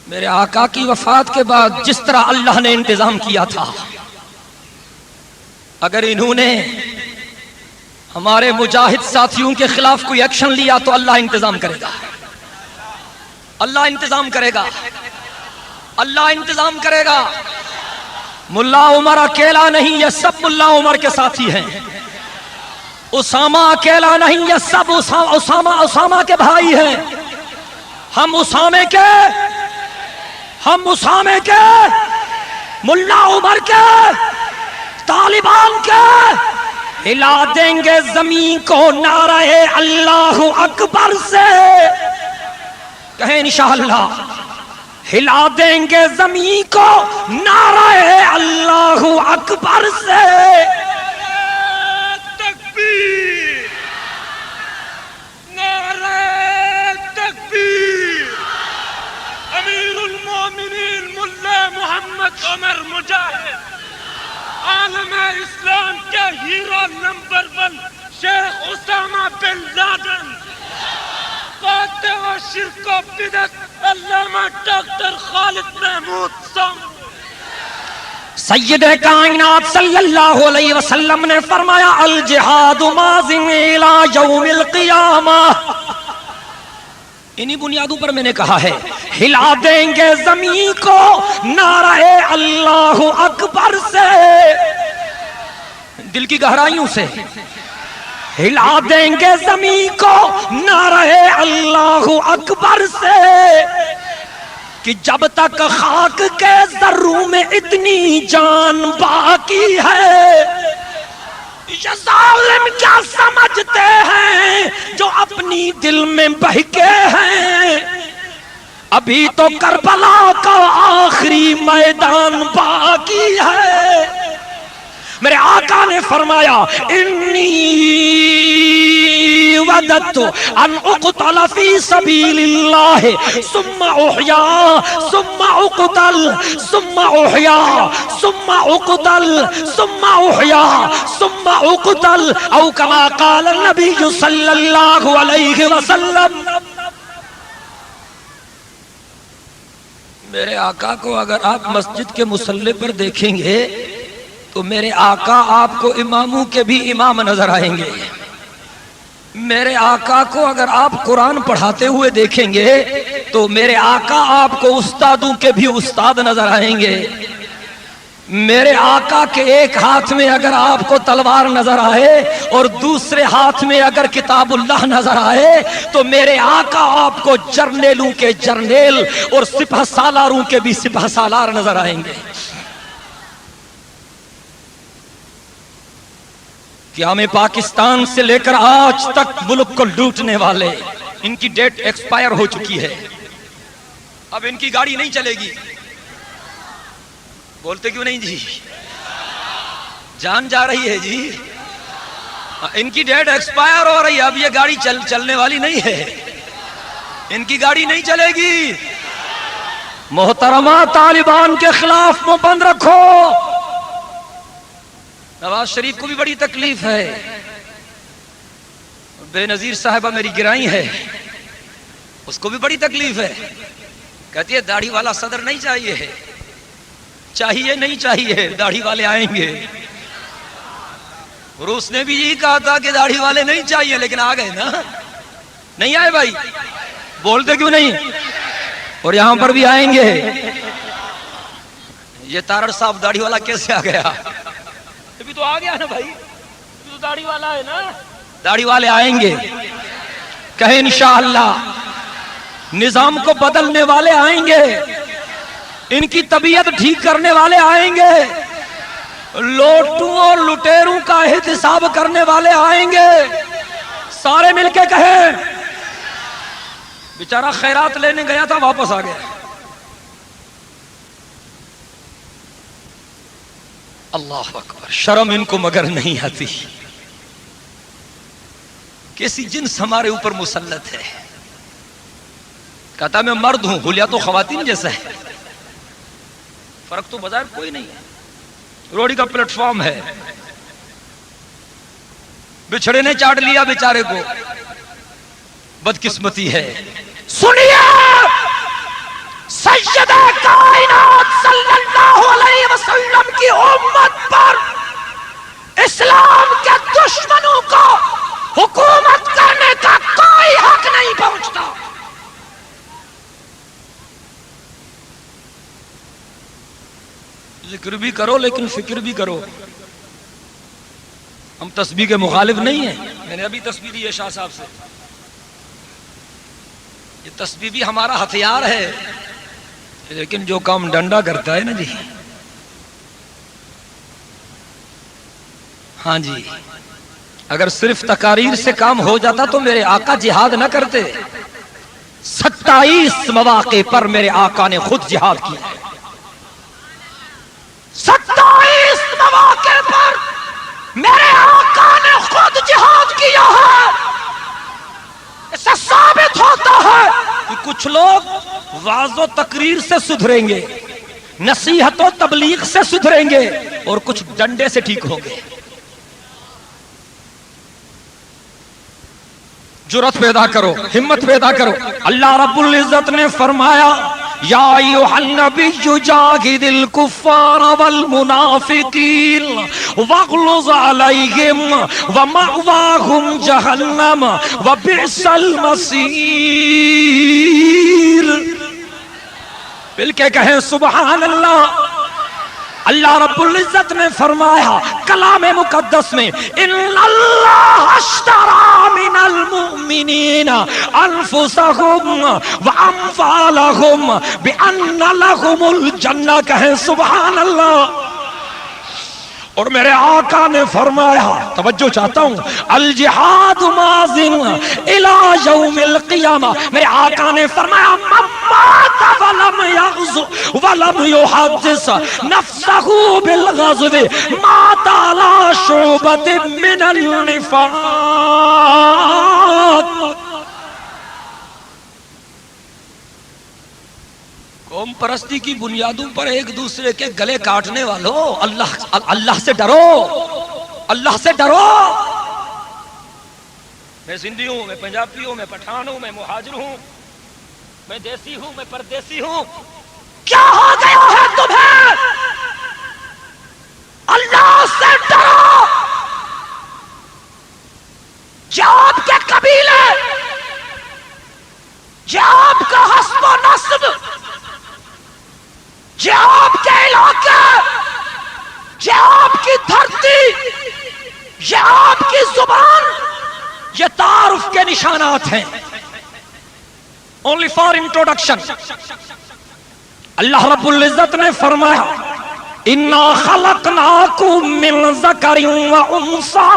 میرے آقا کی وفات کے بعد جس طرح اللہ نے انتظام کیا تھا، اگر انہوں نے ہمارے مجاہد ساتھیوں کے خلاف کوئی ایکشن لیا تو اللہ انتظام کرے گا. اللہ انتظام کرے گا، اللہ انتظام کرے گا. ملا عمر اکیلا نہیں، یہ سب ملا عمر کے ساتھی ہیں. اسامہ اکیلا نہیں، یہ سب اسامہ کے بھائی ہیں. ہم اسامے کے ملا عمر کے طالبان کے ہلا دیں گے زمین کو نعرہ اللہ اکبر سے. کہیں انشاءاللہ ہلا دیں گے زمین کو نعرہ اللہ اکبر سے. تکبیر، نعرہ تکبیر. امیر المومنین ملا محمد عمر مجاہد، عالم اسلام کے ہیرو نمبر 1 شیخ اسامہ بن لادن، قاطع و شرک و بدعت علامہ ڈاکٹر خالد محمود سامو. سید کائنات صلی اللہ علیہ وسلم نے فرمایا الجہاد ماضٍ الی یوم القیامہ. انہی بنیادوں پر میں نے کہا ہے ہلا دیں گے زمین کو نعرہ اللہ اکبر سے. دل کی گہرائیوں سے ہلا دیں گے زمین کو نعرہ اللہ اکبر سے کہ جب تک خاک کے ذروں میں اتنی جان باقی ہے. یہ ظالم کیا سمجھتے ہیں جو اپنی دل میں بہکے ہیں، ابھی تو کربلا کا آخری میدان باقی ہے. میرے آقا نے فرمایا انی وددت ان اقتل فی سبیل اللہ ثم احیا ثم اقتل ثم احیا ثم اقتل ثم احیا ثم اقتل او کما قال النبی صلی اللہ علیہ وسلم. میرے آقا کو اگر آپ مسجد کے مصلی پر دیکھیں گے تو میرے آقا آپ کو اماموں کے بھی امام نظر آئیں گے. میرے آقا کو اگر آپ قرآن پڑھاتے ہوئے دیکھیں گے تو میرے آقا آپ کو استادوں کے بھی استاد نظر آئیں گے. میرے آقا کے ایک ہاتھ میں اگر آپ کو تلوار نظر آئے اور دوسرے ہاتھ میں اگر کتاب اللہ نظر آئے تو میرے آقا آپ کو جرنیلوں کے جرنیل اور سپہ سالاروں کے بھی سپہ سالار نظر آئیں گے. قیام پاکستان سے لے کر آج تک ملک کو لوٹنے والے، ان کی ڈیٹ ایکسپائر ہو چکی ہے. اب ان کی گاڑی نہیں چلے گی. بولتے کیوں نہیں جی؟ جان جا رہی ہے جی. ان کی ڈیٹ ایکسپائر ہو رہی ہے. اب یہ گاڑی چلنے والی نہیں ہے. ان کی گاڑی نہیں چلے گی. محترمہ طالبان کے خلاف منہ بند رکھو. نواز شریف کو بھی بڑی تکلیف ہے. بے نظیر صاحبہ میری گرائی ہے، اس کو بھی بڑی تکلیف ہے. کہتی ہے داڑھی والا صدر نہیں چاہیے ہے. چاہیے نہیں چاہیے، داڑھی والے آئیں گے. روس نے بھی یہی کہا تھا کہ داڑھی والے نہیں چاہیے، لیکن آ گئے نا. نہیں آئے بھائی؟ بولتے کیوں نہیں؟ اور یہاں پر بھی آئیں گے. یہ تارڑ صاحب داڑھی والا کیسے آ گیا؟ ابھی تو آ گیا نا بھائی، تو داڑھی والا ہے نا. داڑھی والے آئیں گے. کہیں انشاءاللہ. نظام کو بدلنے والے آئیں گے. ان کی طبیعت ٹھیک کرنے والے آئیں گے. لوٹوں اور لٹیروں کا احتساب کرنے والے آئیں گے. سارے مل کے کہیں. بیچارہ خیرات لینے گیا تھا، واپس آ گیا. اللہ اکبر. شرم ان کو مگر نہیں آتی. کیسی جنس ہمارے اوپر مسلط ہے. کہتا میں مرد ہوں، حلیہ تو خواتین جیسا ہے. فرق تو بظاہر کوئی نہیں ہے. روڑی کا پلیٹ فارم ہے. بچھڑے نے چاٹ لیا بیچارے کو. بدقسمتی ہے. سنیے، سیدہ کائنات صلی اللہ علیہ وسلم کی امت پر اسلام کے دشمنوں کو حکومت کرنے کا کوئی حق نہیں پہنچتا. ذکر بھی کرو لیکن فکر بھی کرو. ہم تسبیح کے مخالف نہیں ہیں. میں نے ابھی تسبیح دی ہے شاہ صاحب سے. یہ تسبیح بھی ہمارا ہتھیار ہے، لیکن جو کام ڈنڈا کرتا ہے نا جی، ہاں جی، اگر صرف تقاریر سے کام ہو جاتا تو میرے آقا جہاد نہ کرتے. 27 مواقع پر میرے آقا نے خود جہاد کیا. 27 مواقع پر میرے آقا نے خود جہاد کیا ہے. اس سے ثابت ہوتا ہے کہ کچھ لوگ وعظ و تقریر سے سدھریں گے، نصیحت و تبلیغ سے سدھریں گے، اور کچھ ڈنڈے سے ٹھیک ہوں گے. جرأت پیدا کرو، ہمت پیدا کرو. اللہ رب العزت نے فرمایا یا ایھا النبی جاہد الکفار والمنافقین واغلظ علیہم ومأواہم جہنم وبئس المصیر. مل کے کہیں سبحان اللہ. اللہ رب العزت نے فرمایا کلام مقدس میں ان اللہ اشتری من المؤمنین انفسهم واموالهم بان لهم الجنہ. کہیں سبحان اللہ. اور میرے آقا نے فرمایا، توجہ چاہتا ہوں، الجہاد ماضٍ الی یوم القیامہ. میرے آقا نے فرمایا من مات ولم یغزو ولم یحدث نفسہ بالغزو مات علی شعبۃ من النفاق. قوم پرستی کی بنیادوں پر ایک دوسرے کے گلے کاٹنے والوں، اللہ سے ڈرو. اللہ سے ڈرو. میں سندھی ہوں، میں پنجابی ہوں، میں پٹھان ہوں، میں مہاجر ہوں، میں دیسی ہوں، میں پردیسی ہوں. کیا ہو گیا ہے تمہیں؟ اللہ سے ڈرو، جو آپ کے قبیلے، جو آپ کا حسب و نسب، جو آپ کے علاقے، جو آپ کی دھرتی، یہ آپ کی زبان، یہ تعارف کے نشانات ہیں. Only for introduction. اللہ رب العزت نے فرمایا اِنَّا خَلَقْنَاكُم مِّن ذَكَرٍ وَأُنثَىٰ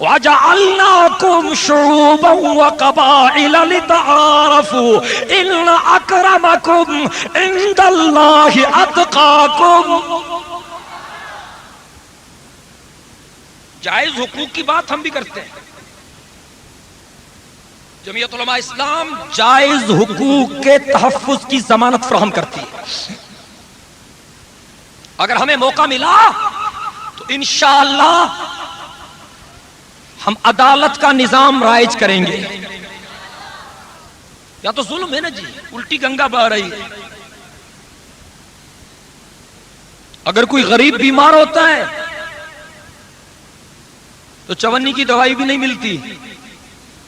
وَجَعَلْنَاكُمْ شُعُوبًا وَقَبَائِلَ لِتَعَارَفُوا إِنَّ أَكْرَمَكُمْ عِندَ اللَّهِ أَتْقَاكُمْ. جائز حقوق کی بات ہم بھی کرتے ہیں. جمعیت علماء اسلام جائز حقوق کے تحفظ کی ضمانت فراہم کرتی ہے. اگر ہمیں موقع ملا تو انشاءاللہ ہم عدالت کا نظام رائج کریں گے. یا تو ظلم ہے نا جی، الٹی گنگا بہہ رہی ہے. اگر کوئی غریب بیمار ہوتا ہے تو چونی کی دوائی بھی نہیں ملتی،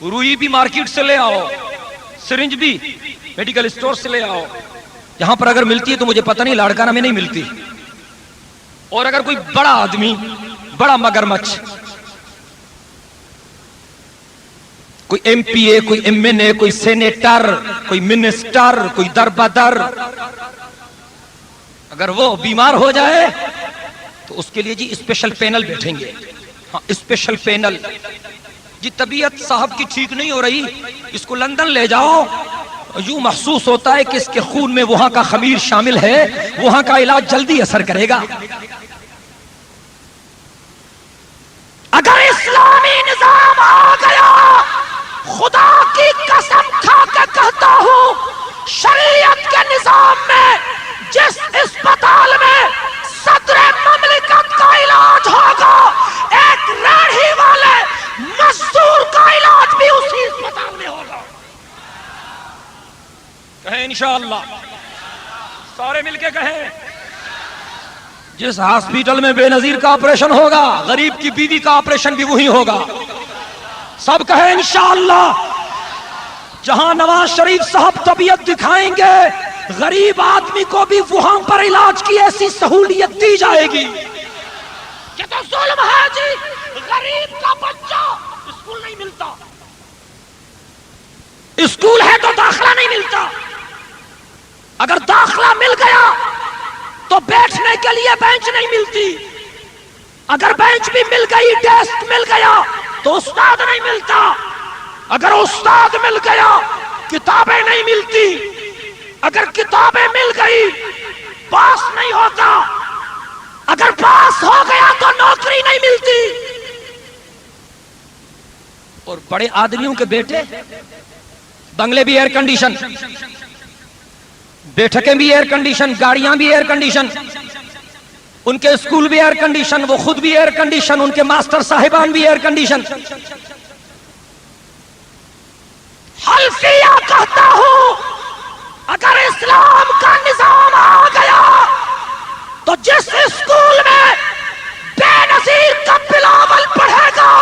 روئی بھی مارکیٹ سے لے آؤ، سرنج بھی میڈیکل اسٹور سے لے آؤ. یہاں پر اگر ملتی ہے تو مجھے پتہ نہیں لاڑکانہ میں نہیں ملتی. اور اگر کوئی بڑا آدمی، بڑا مگرمچھ، کوئی ایم پی اے، کوئی ایم این اے، کوئی سینیٹر، کوئی منسٹر، کوئی در بدر، اگر وہ بیمار ہو جائے تو اس کے لیے جی اسپیشل پینل بیٹھیں گے. ہاں اسپیشل پینل. جی طبیعت صاحب کی ٹھیک نہیں ہو رہی، اس کو لندن لے جاؤ، یوں محسوس ہوتا ہے کہ اس کے خون میں وہاں کا خمیر شامل ہے، وہاں کا علاج جلدی اثر کرے گا. اگر اسلامی نظام آ گیا، خدا کی قسم کھا کے کہتا ہوں، شریعت کے نظام میں جس اسپتال میں صدر مملکت کا علاج ہوگا، ایک ریڑھی والے مزدور کا علاج بھی اسی اسپتال میں ہوگا. کہیں انشاءاللہ، سارے مل کے کہیں. جس ہاسپیٹل میں بے نظیر کا آپریشن ہوگا، غریب کی بیوی کا آپریشن بھی وہی ہوگا. سب کہیں انشاءاللہ. جہاں نواز شریف صاحب طبیعت دکھائیں گے، غریب آدمی کو بھی وہاں پر علاج کی ایسی سہولیت دی جائے گی. یہ تو ظلم ہے جی. غریب کا بچہ اسکول نہیں ملتا، اسکول ہے تو داخلہ نہیں ملتا. اگر داخلہ مل گیا تو بیٹھنے کے لیے بینچ نہیں ملتی. اگر بینچ بھی مل گئی، ڈیسک مل گیا تو استاد نہیں ملتا. اگر استاد مل گیا کتابیں نہیں ملتی. اگر کتابیں مل گئی پاس نہیں ہوتا. اگر پاس ہو گیا تو نوکری نہیں ملتی. اور بڑے آدمیوں کے بیٹے، بنگلے بھی ایئر کنڈیشن، بیٹھکیں بھی ایئر کنڈیشن، گاڑیاں بھی ایئر کنڈیشن، ان کے اسکول بھی ایئر کنڈیشن، وہ خود بھی ایئر کنڈیشن، ان کے ماسٹر صاحبان بھی ایئر کنڈیشن. حلفیہ کہتا ہوں، اگر اسلام کا نظام آ گیا تو جس اسکول میں بے نظیر کا بلاول پڑھے گا،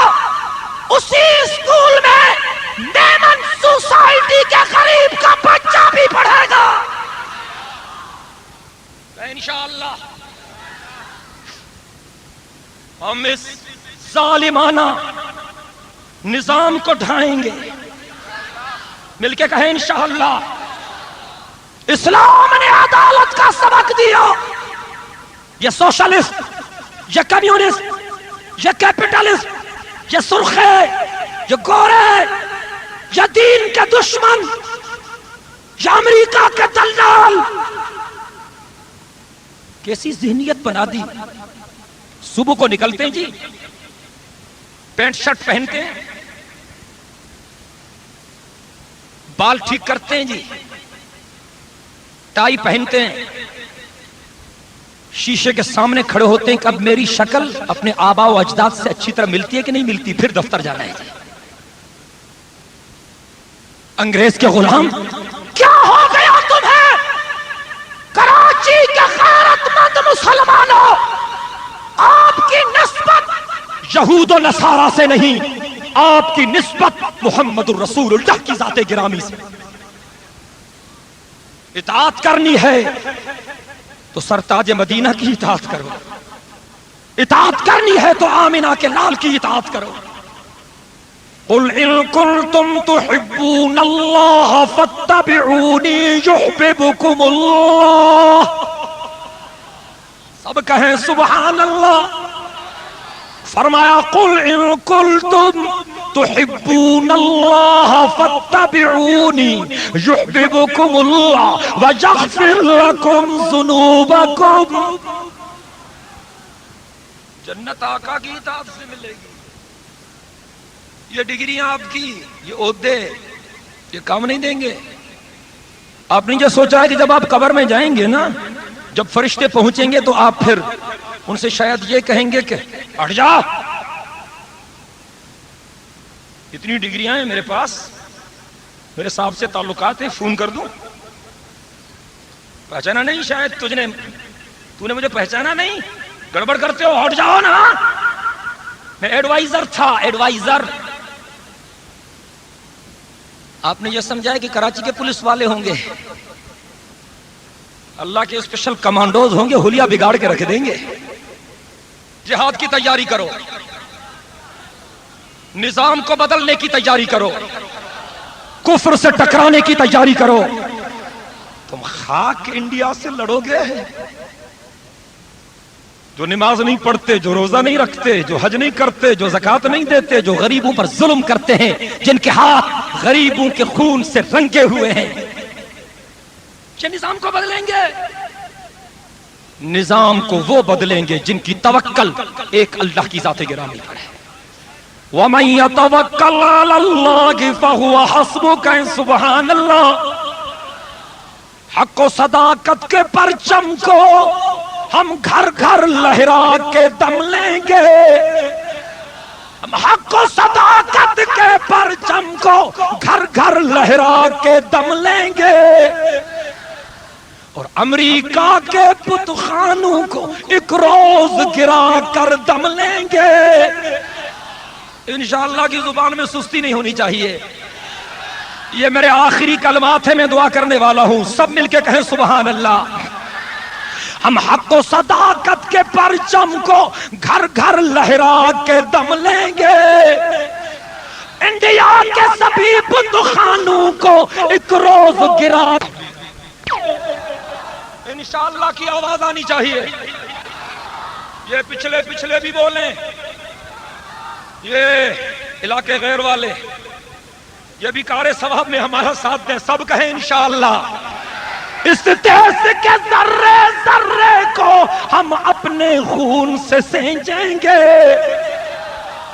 اسی اسکول میں نیمن سوسائٹی کے غریب کا بچہ بھی پڑھے گا انشاءاللہ. ہم اس ظالمانہ نظام کو ڈھائیں گے. مل کے کہیں انشاءاللہ. اسلام نے عدالت کا سبق دیا. یہ سوشلسٹ، یہ کمیونسٹ، یہ کیپٹلسٹ، یہ سرخے، یہ گورے، یہ دین کے دشمن، یہ امریکہ کے دلال، کیسی ذہنیت بنا دی. صبح کو نکلتے ہیں جی، پینٹ شرٹ پہنتے ہیں، بال ٹھیک کرتے ہیں جی، ٹائی پہنتے ہیں، شیشے کے سامنے کھڑے ہوتے ہیں کہ اب میری شکل اپنے آبا و اجداد سے اچھی طرح ملتی ہے کہ نہیں ملتی. پھر دفتر جانا ہے جی. انگریز کے غلام، کیا ہو گیا تمہیں؟ کراچی کے غیرت مند مسلمانوں، یہود و نصارہ سے نہیں، آپ کی نسبت محمد الرسول اللہ کی ذات گرامی سے۔ اطاعت کرنی ہے تو سرتاج مدینہ کی اطاعت کرو، اطاعت کرنی ہے تو آمنہ کے لال کی اطاعت کرو۔ قل ان کنتم تحبون اللہ فاتبعونی یحببکم اللہ۔ سب کہیں سبحان اللہ۔ فرمایا قل ان کنتم تحبون اللہ فاتبعونی یحببکم اللہ ویغفر لکم ذنوبکم۔ جنت آقا کی اطاعت سے ملے گی۔ یہ ڈگریاں آپ کی، یہ عہدے، یہ کام نہیں دیں گے۔ آپ نے یہ سوچا ہے کہ جب آپ قبر میں جائیں گے نا، جب فرشتے پہنچیں گے تو آپ پھر ان سے شاید یہ کہیں گے کہ ہٹ جا، اتنی ڈگریاں ہیں میرے پاس، میرے صاحب سے تعلقات ہیں، فون کر دوں؟ پہچانا نہیں شاید تو نے مجھے پہچانا نہیں، گڑبڑ کرتے ہو، ہٹ جاؤ نا۔ میں ایڈوائزر تھا، ایڈوائزر۔ آپ نے یہ سمجھا ہے کہ کراچی کے پولیس والے ہوں گے، اللہ کے اسپیشل کمانڈوز ہوں گے، حلیہ بگاڑ کے رکھ دیں گے۔ جہاد کی تیاری کرو، نظام کو بدلنے کی تیاری کرو، کفر سے ٹکرانے کی تیاری کرو۔ تم خاک انڈیا سے لڑو گے، جو نماز نہیں پڑھتے، جو روزہ نہیں رکھتے، جو حج نہیں کرتے، جو زکوٰۃ نہیں دیتے، جو غریبوں پر ظلم کرتے ہیں، جن کے ہاتھ غریبوں کے خون سے رنگے ہوئے ہیں، یہ نظام کو بدلیں گے؟ نظام کو وہ بدلیں گے جن کی توکل ایک اللہ کی ذات گرامی پر ہے۔ وَمَن يَتَوَكَّلْ عَلَى اللَّهِ فَهُوَ حَسْبُهُ۔ سبحان اللہ۔ حق و صداقت کے پرچم کو ہم گھر گھر لہرا کے دم لیں گے، ہم حق و صداقت کے پرچم کو گھر گھر لہرا کے دم لیں گے، اور امریکہ کے بت خانوں کو ایک روز گرا کر دم لیں گے۔ انشاءاللہ کی زبان میں سستی نہیں ہونی چاہیے۔ یہ میرے آخری کلمات ہیں، میں دعا کرنے والا ہوں، سب مل کے کہیں سبحان اللہ۔ ہم حق و صداقت کے پرچم کو گھر گھر لہرا کے دم لیں گے، انڈیا کے سبھی بت خانوں کو ایک روز گرا۔ انشاءاللہ کی آواز آنی چاہیے۔ یہ پچھلے بھی بولیں، یہ علاقے غیر والے، یہ بھی کار ثواب میں ہمارا ساتھ دیں، سب کہیں انشاءاللہ۔ اس دیس کے ذرے ذرے کو ہم اپنے خون سے سینچیں گے،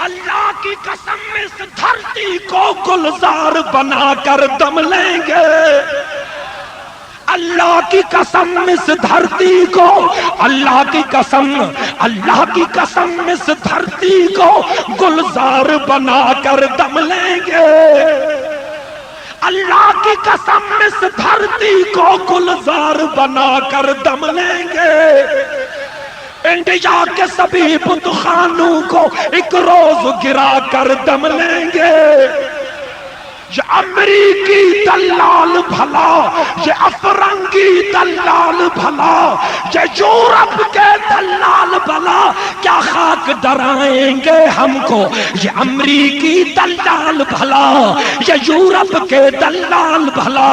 اللہ کی قسم اس دھرتی کو گلزار بنا کر دم لیں گے، اللہ کی قسم اس دھرتی کو، اللہ کی قسم اس دھرتی کو گلزار بنا کر دم لیں گے، اللہ کی قسم اس دھرتی کو گلزار بنا کر دم لیں گے، انڈیا کے سبھی بت خانوں کو ایک روز گرا کر دم لیں گے۔ یہ امریکی دلال بھلا، یہ افرنگی دلال بھلا، یہ یورپ کے دلال بھلا کیا خاک ڈرائیں گے ہم کو؟ یہ امریکی دلال بھلا، یہ یورپ کے دلال بھلا،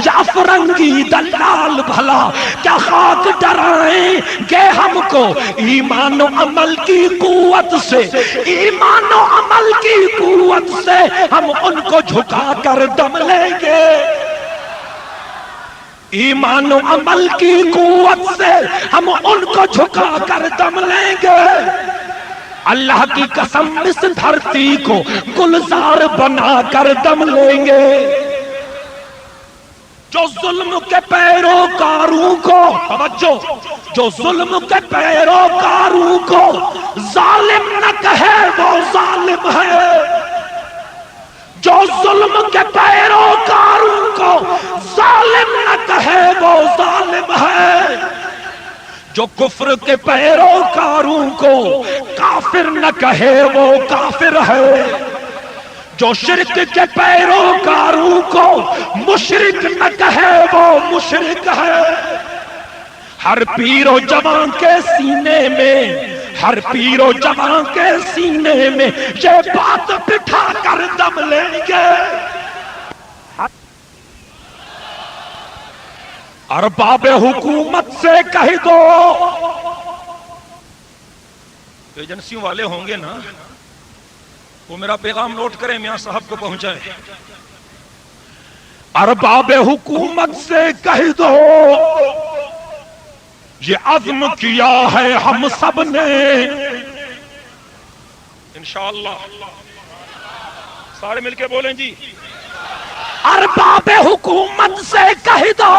یہ افرنگی دلال بھلا کیا خاک ڈرائیں گے ہم کو؟ ایمان و عمل کی قوت سے، ایمان و عمل کی قوت سے ہم ان کو جھکا کر دم لیں گے، ایمان و عمل کی قوت سے ہم ان کو جھکا کر دم لیں گے، اللہ کی قسم اس دھرتی کو گلزار بنا کر دم لیں گے۔ جو ظلم کے پیروکاروں کو، توجہ، جو ظلم کے پیروکاروں کو ظالم نہ کہے وہ ظالم ہے، جو ظلم کے پیروکاروں کو ظالم نہ کہے وہ ظالم ہے، جو کفر کے پیروکاروں کو کافر نہ کہے وہ کافر ہے، جو شرک کے پیروکاروں کو مشرک نہ کہے وہ مشرک ہے۔ ہر پیر و جوان کے سینے میں، ہر پیر و جوان کے سینے میں یہ بات بٹھا کر دم لیں گے۔ ارباب حکومت سے کہہ دو، ایجنسیوں والے ہوں گے نا، وہ میرا پیغام نوٹ کریں، میاں صاحب کو پہنچائیں۔ ارباب حکومت سے کہہ دو یہ عزم کیا ہے ہم سب نے، انشاءاللہ سارے مل کے بولیں جی۔ ارباب حکومت سے کہہ دو،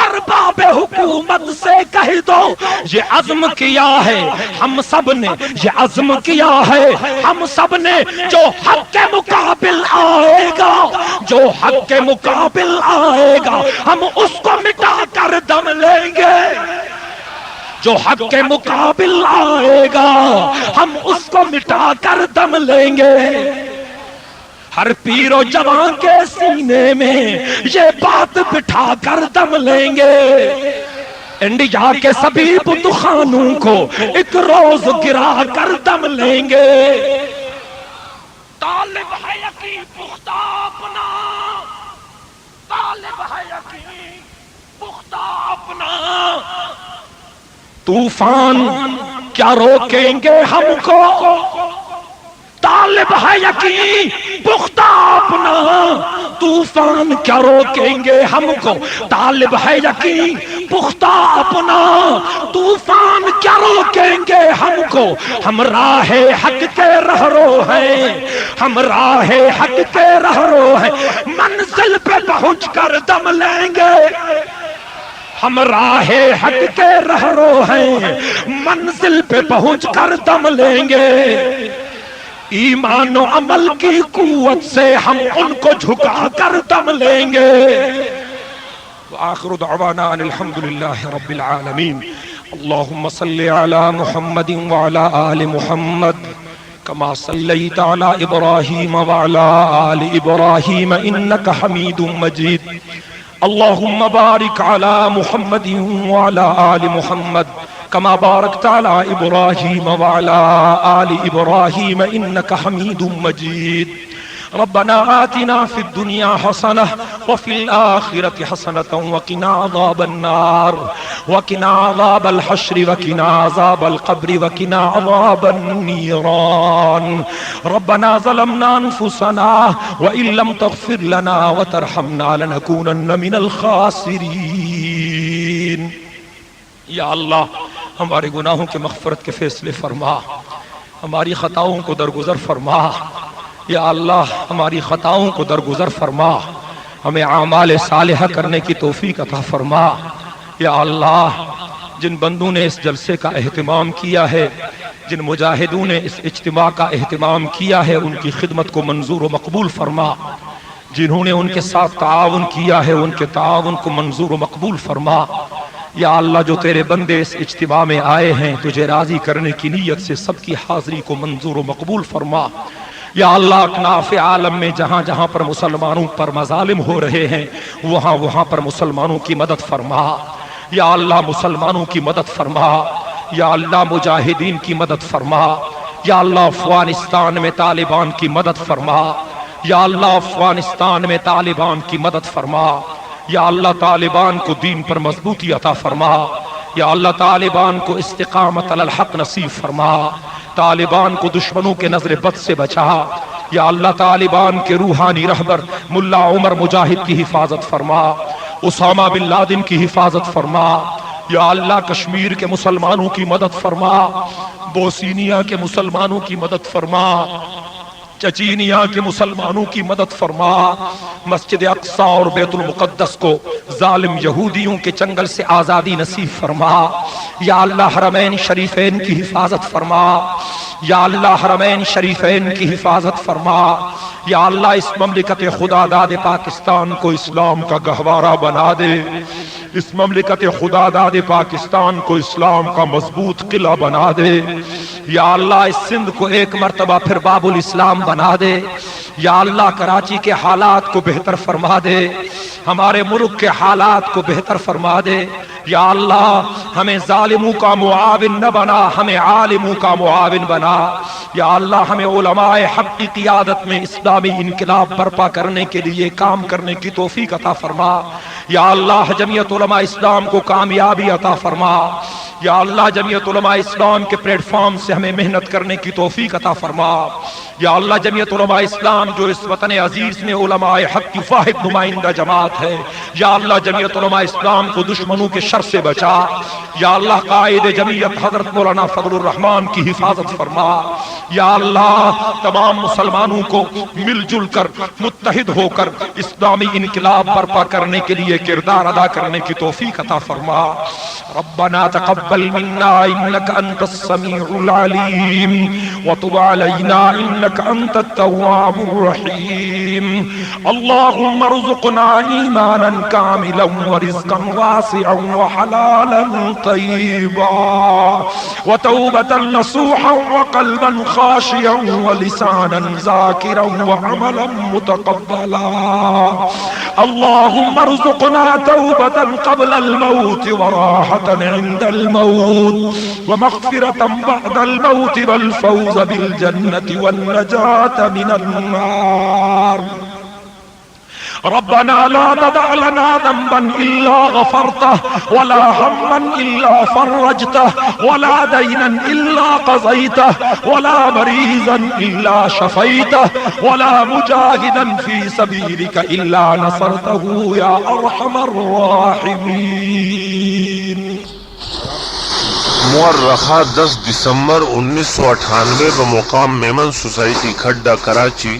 ارباب حکومت سے کہہ دو یہ عزم کیا ہے ہم سب نے، یہ عزم کیا ہے ہم سب نے، جو حق کے مقابل آئے گا، جو حق کے مقابل آئے گا ہم اس کو مٹا کر دم لیں گے۔ جو حق کے مقابل آئے گا ہم اس کو مٹا کر دم لیں گے۔ ہر پیر و جوان کے سینے میں یہ بات بٹھا کر دم لیں گے۔ انڈیا کے سبھی بت خانوں کو ایک روز گرا کر دم لیں گے۔ طالب ہے یقین پختہ اپنا، طالب ہے یقین پختہ اپنا، طوفان کیا روکیں گے ہم کو، طالب ہے یقین پختہ اپنا، طوفان کیا روکیں گے ہم کو، طالب ہے یقین پختہ اپنا، طوفان کیا روکیں گے ہم کو، ہم راہ حق کے رہرو ہیں، ہم راہ حق کے رہرو ہیں، منزل پہ پہنچ کر دم لیں گے۔ ہم راہ حق کے رہرو ہیں، منزل پہ پہنچ کر دم لیں گے۔ ایمان و عمل کی قوت سے ہم ان کو جھکا کر دم لیں گے۔ وآخر دعوانا ان الحمدللہ رب العالمین۔ اللہم صلی علی محمد وعلی آل محمد کما صلیت علی ابراہیم وعلی آل ابراہیم انک حمید مجید۔ اللہم بارک علی محمد وعلی آل محمد کما بارکت علی ابراہیم وعلی آل ابراہیم انک حمید مجید۔ ربنا آتنا فی الدنیا حسنہ وفی الآخرۃ حسنۃ وقنا عذاب النار وقنا عذاب الحشر وقنا عذاب القبر وقنا عذاب النیران۔ ربنا ظلمنا انفسنا وان لم تغفر لنا وترحمنا لنکونن من الخاسرین۔ یا اللہ ہمارے گناہوں کے مغفرت کے فیصلے فرما، ہماری خطاؤں کو درگزر فرما۔ یا اللہ ہماری خطاؤں کو درگزر فرما، ہمیں اعمال صالحہ کرنے کی توفیق عطا فرما۔ یا اللہ جن بندوں نے اس جلسے کا اہتمام کیا ہے، جن مجاہدوں نے اس اجتماع کا اہتمام کیا ہے، ان کی خدمت کو منظور و مقبول فرما۔ جنہوں نے ان کے ساتھ تعاون کیا ہے، ان کے تعاون کو منظور و مقبول فرما۔ یا اللہ جو تیرے بندے اس اجتماع میں آئے ہیں تجھے راضی کرنے کی نیت سے سب کی حاضری کو منظور و مقبول فرما۔ یا اللہ اکناف عالم میں جہاں جہاں پر مسلمانوں پر مظالم ہو رہے ہیں وہاں وہاں پر مسلمانوں کی مدد فرما۔ یا اللہ مسلمانوں کی مدد فرما، یا اللہ مجاہدین کی مدد فرما۔ یا اللہ افغانستان میں طالبان کی مدد فرما، یا اللہ افغانستان میں طالبان کی مدد فرما۔ یا اللہ طالبان کو دین پر مضبوطی عطا فرما، یا اللہ طالبان کو استقامت علی الحق نصیب فرما، طالبان کو دشمنوں کے نظر بد سے بچا۔ یا اللہ طالبان کے روحانی رہبر ملا عمر مجاہد کی حفاظت فرما، اسامہ بن لادن کی حفاظت فرما۔ یا اللہ کشمیر کے مسلمانوں کی مدد فرما، بوسینیا کے مسلمانوں کی مدد فرما، چچینیا کے مسلمانوں کی مدد فرما۔ مسجد اقصی اور بیت المقدس کو ظالم یہودیوں کے چنگل سے آزادی نصیب فرما۔ یا اللہ حرمین شریفین کی حفاظت فرما، یا اللہ حرمین شریفین کی حفاظت فرما۔ یا اللہ اس مملکت خدا داد پاکستان کو اسلام کا گہوارہ بنا دے۔ اس مملکت خدا داد پاکستان کو اسلام کا مضبوط قلعہ بنا دے یا اللہ، اس سندھ کو ایک مرتبہ پھر باب الاسلام بنا دے یا اللہ، کراچی کے حالات کو بہتر فرما دے، ہمارے ملک کے حالات کو بہتر فرما دے یا اللہ، ہمیں ظالموں کا معاون نہ بنا، ہمیں عالموں کا معاون بنا یا اللہ، ہمیں علماء حق کی قیادت میں اسلامی انقلاب برپا کرنے کے لیے کام کرنے کی توفیق عطا فرما یا اللہ، جمعیت علماء اسلام کو کامیابی عطا فرما یا اللہ، جمعیت علماء اسلام کے پلیٹ فارم سے ہمیں محنت کرنے کی توفیق عطا فرما یا اللہ، جمعیت علماء اسلام جو اس وطن عزیز میں علماء حق کی واحد نمائندہ جماعت ہے یا اللہ، جمعیت علماء اسلام کو دشمنوں کے شر سے بچا یا اللہ، قائد جمعیت حضرت مولانا فضل الرحمان کی حفاظت فرما یا اللہ، تمام مسلمانوں کو مل جل کر متحد ہو کر اسلامی انقلاب برپا کرنے کے لیے کردار ادا کرنے کی توفیق عطا فرما۔ ربنا تقبل منا انك انت السميع العليم وتب علينا انك انت التواب الرحيم اللهم ارزقنا ايمانا كاملا ورزقا واسعا وحلالا طيبا وتوبة نصوحا وقلبا خاشعا ولسانا ذاكرا وعملا متقبلا اللهم ارزقنا توبة قبل الموت وراحة عند الموت ومغفرة بعد الموت والفوز بالجنة والنجاة من النار ربنا لا تدع لنا ذنبا إلا غفرته ولا هما إلا فرجته ولا دينا إلا قضيته ولا مريضا إلا شفيته ولا مجاهدا في سبيلك إلا نصرته يا أرحم الراحمين۔ مورخہ 10 دسمبر 1998 بمقام میمن سوسائٹی کھڈا کراچی،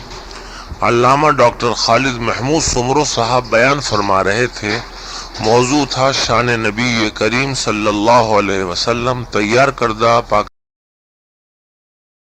علامہ ڈاکٹر خالد محمود سمرو صاحب بیان فرما رہے تھے۔ موضوع تھا شان نبی کریم صلی اللہ علیہ وسلم، تیار کردہ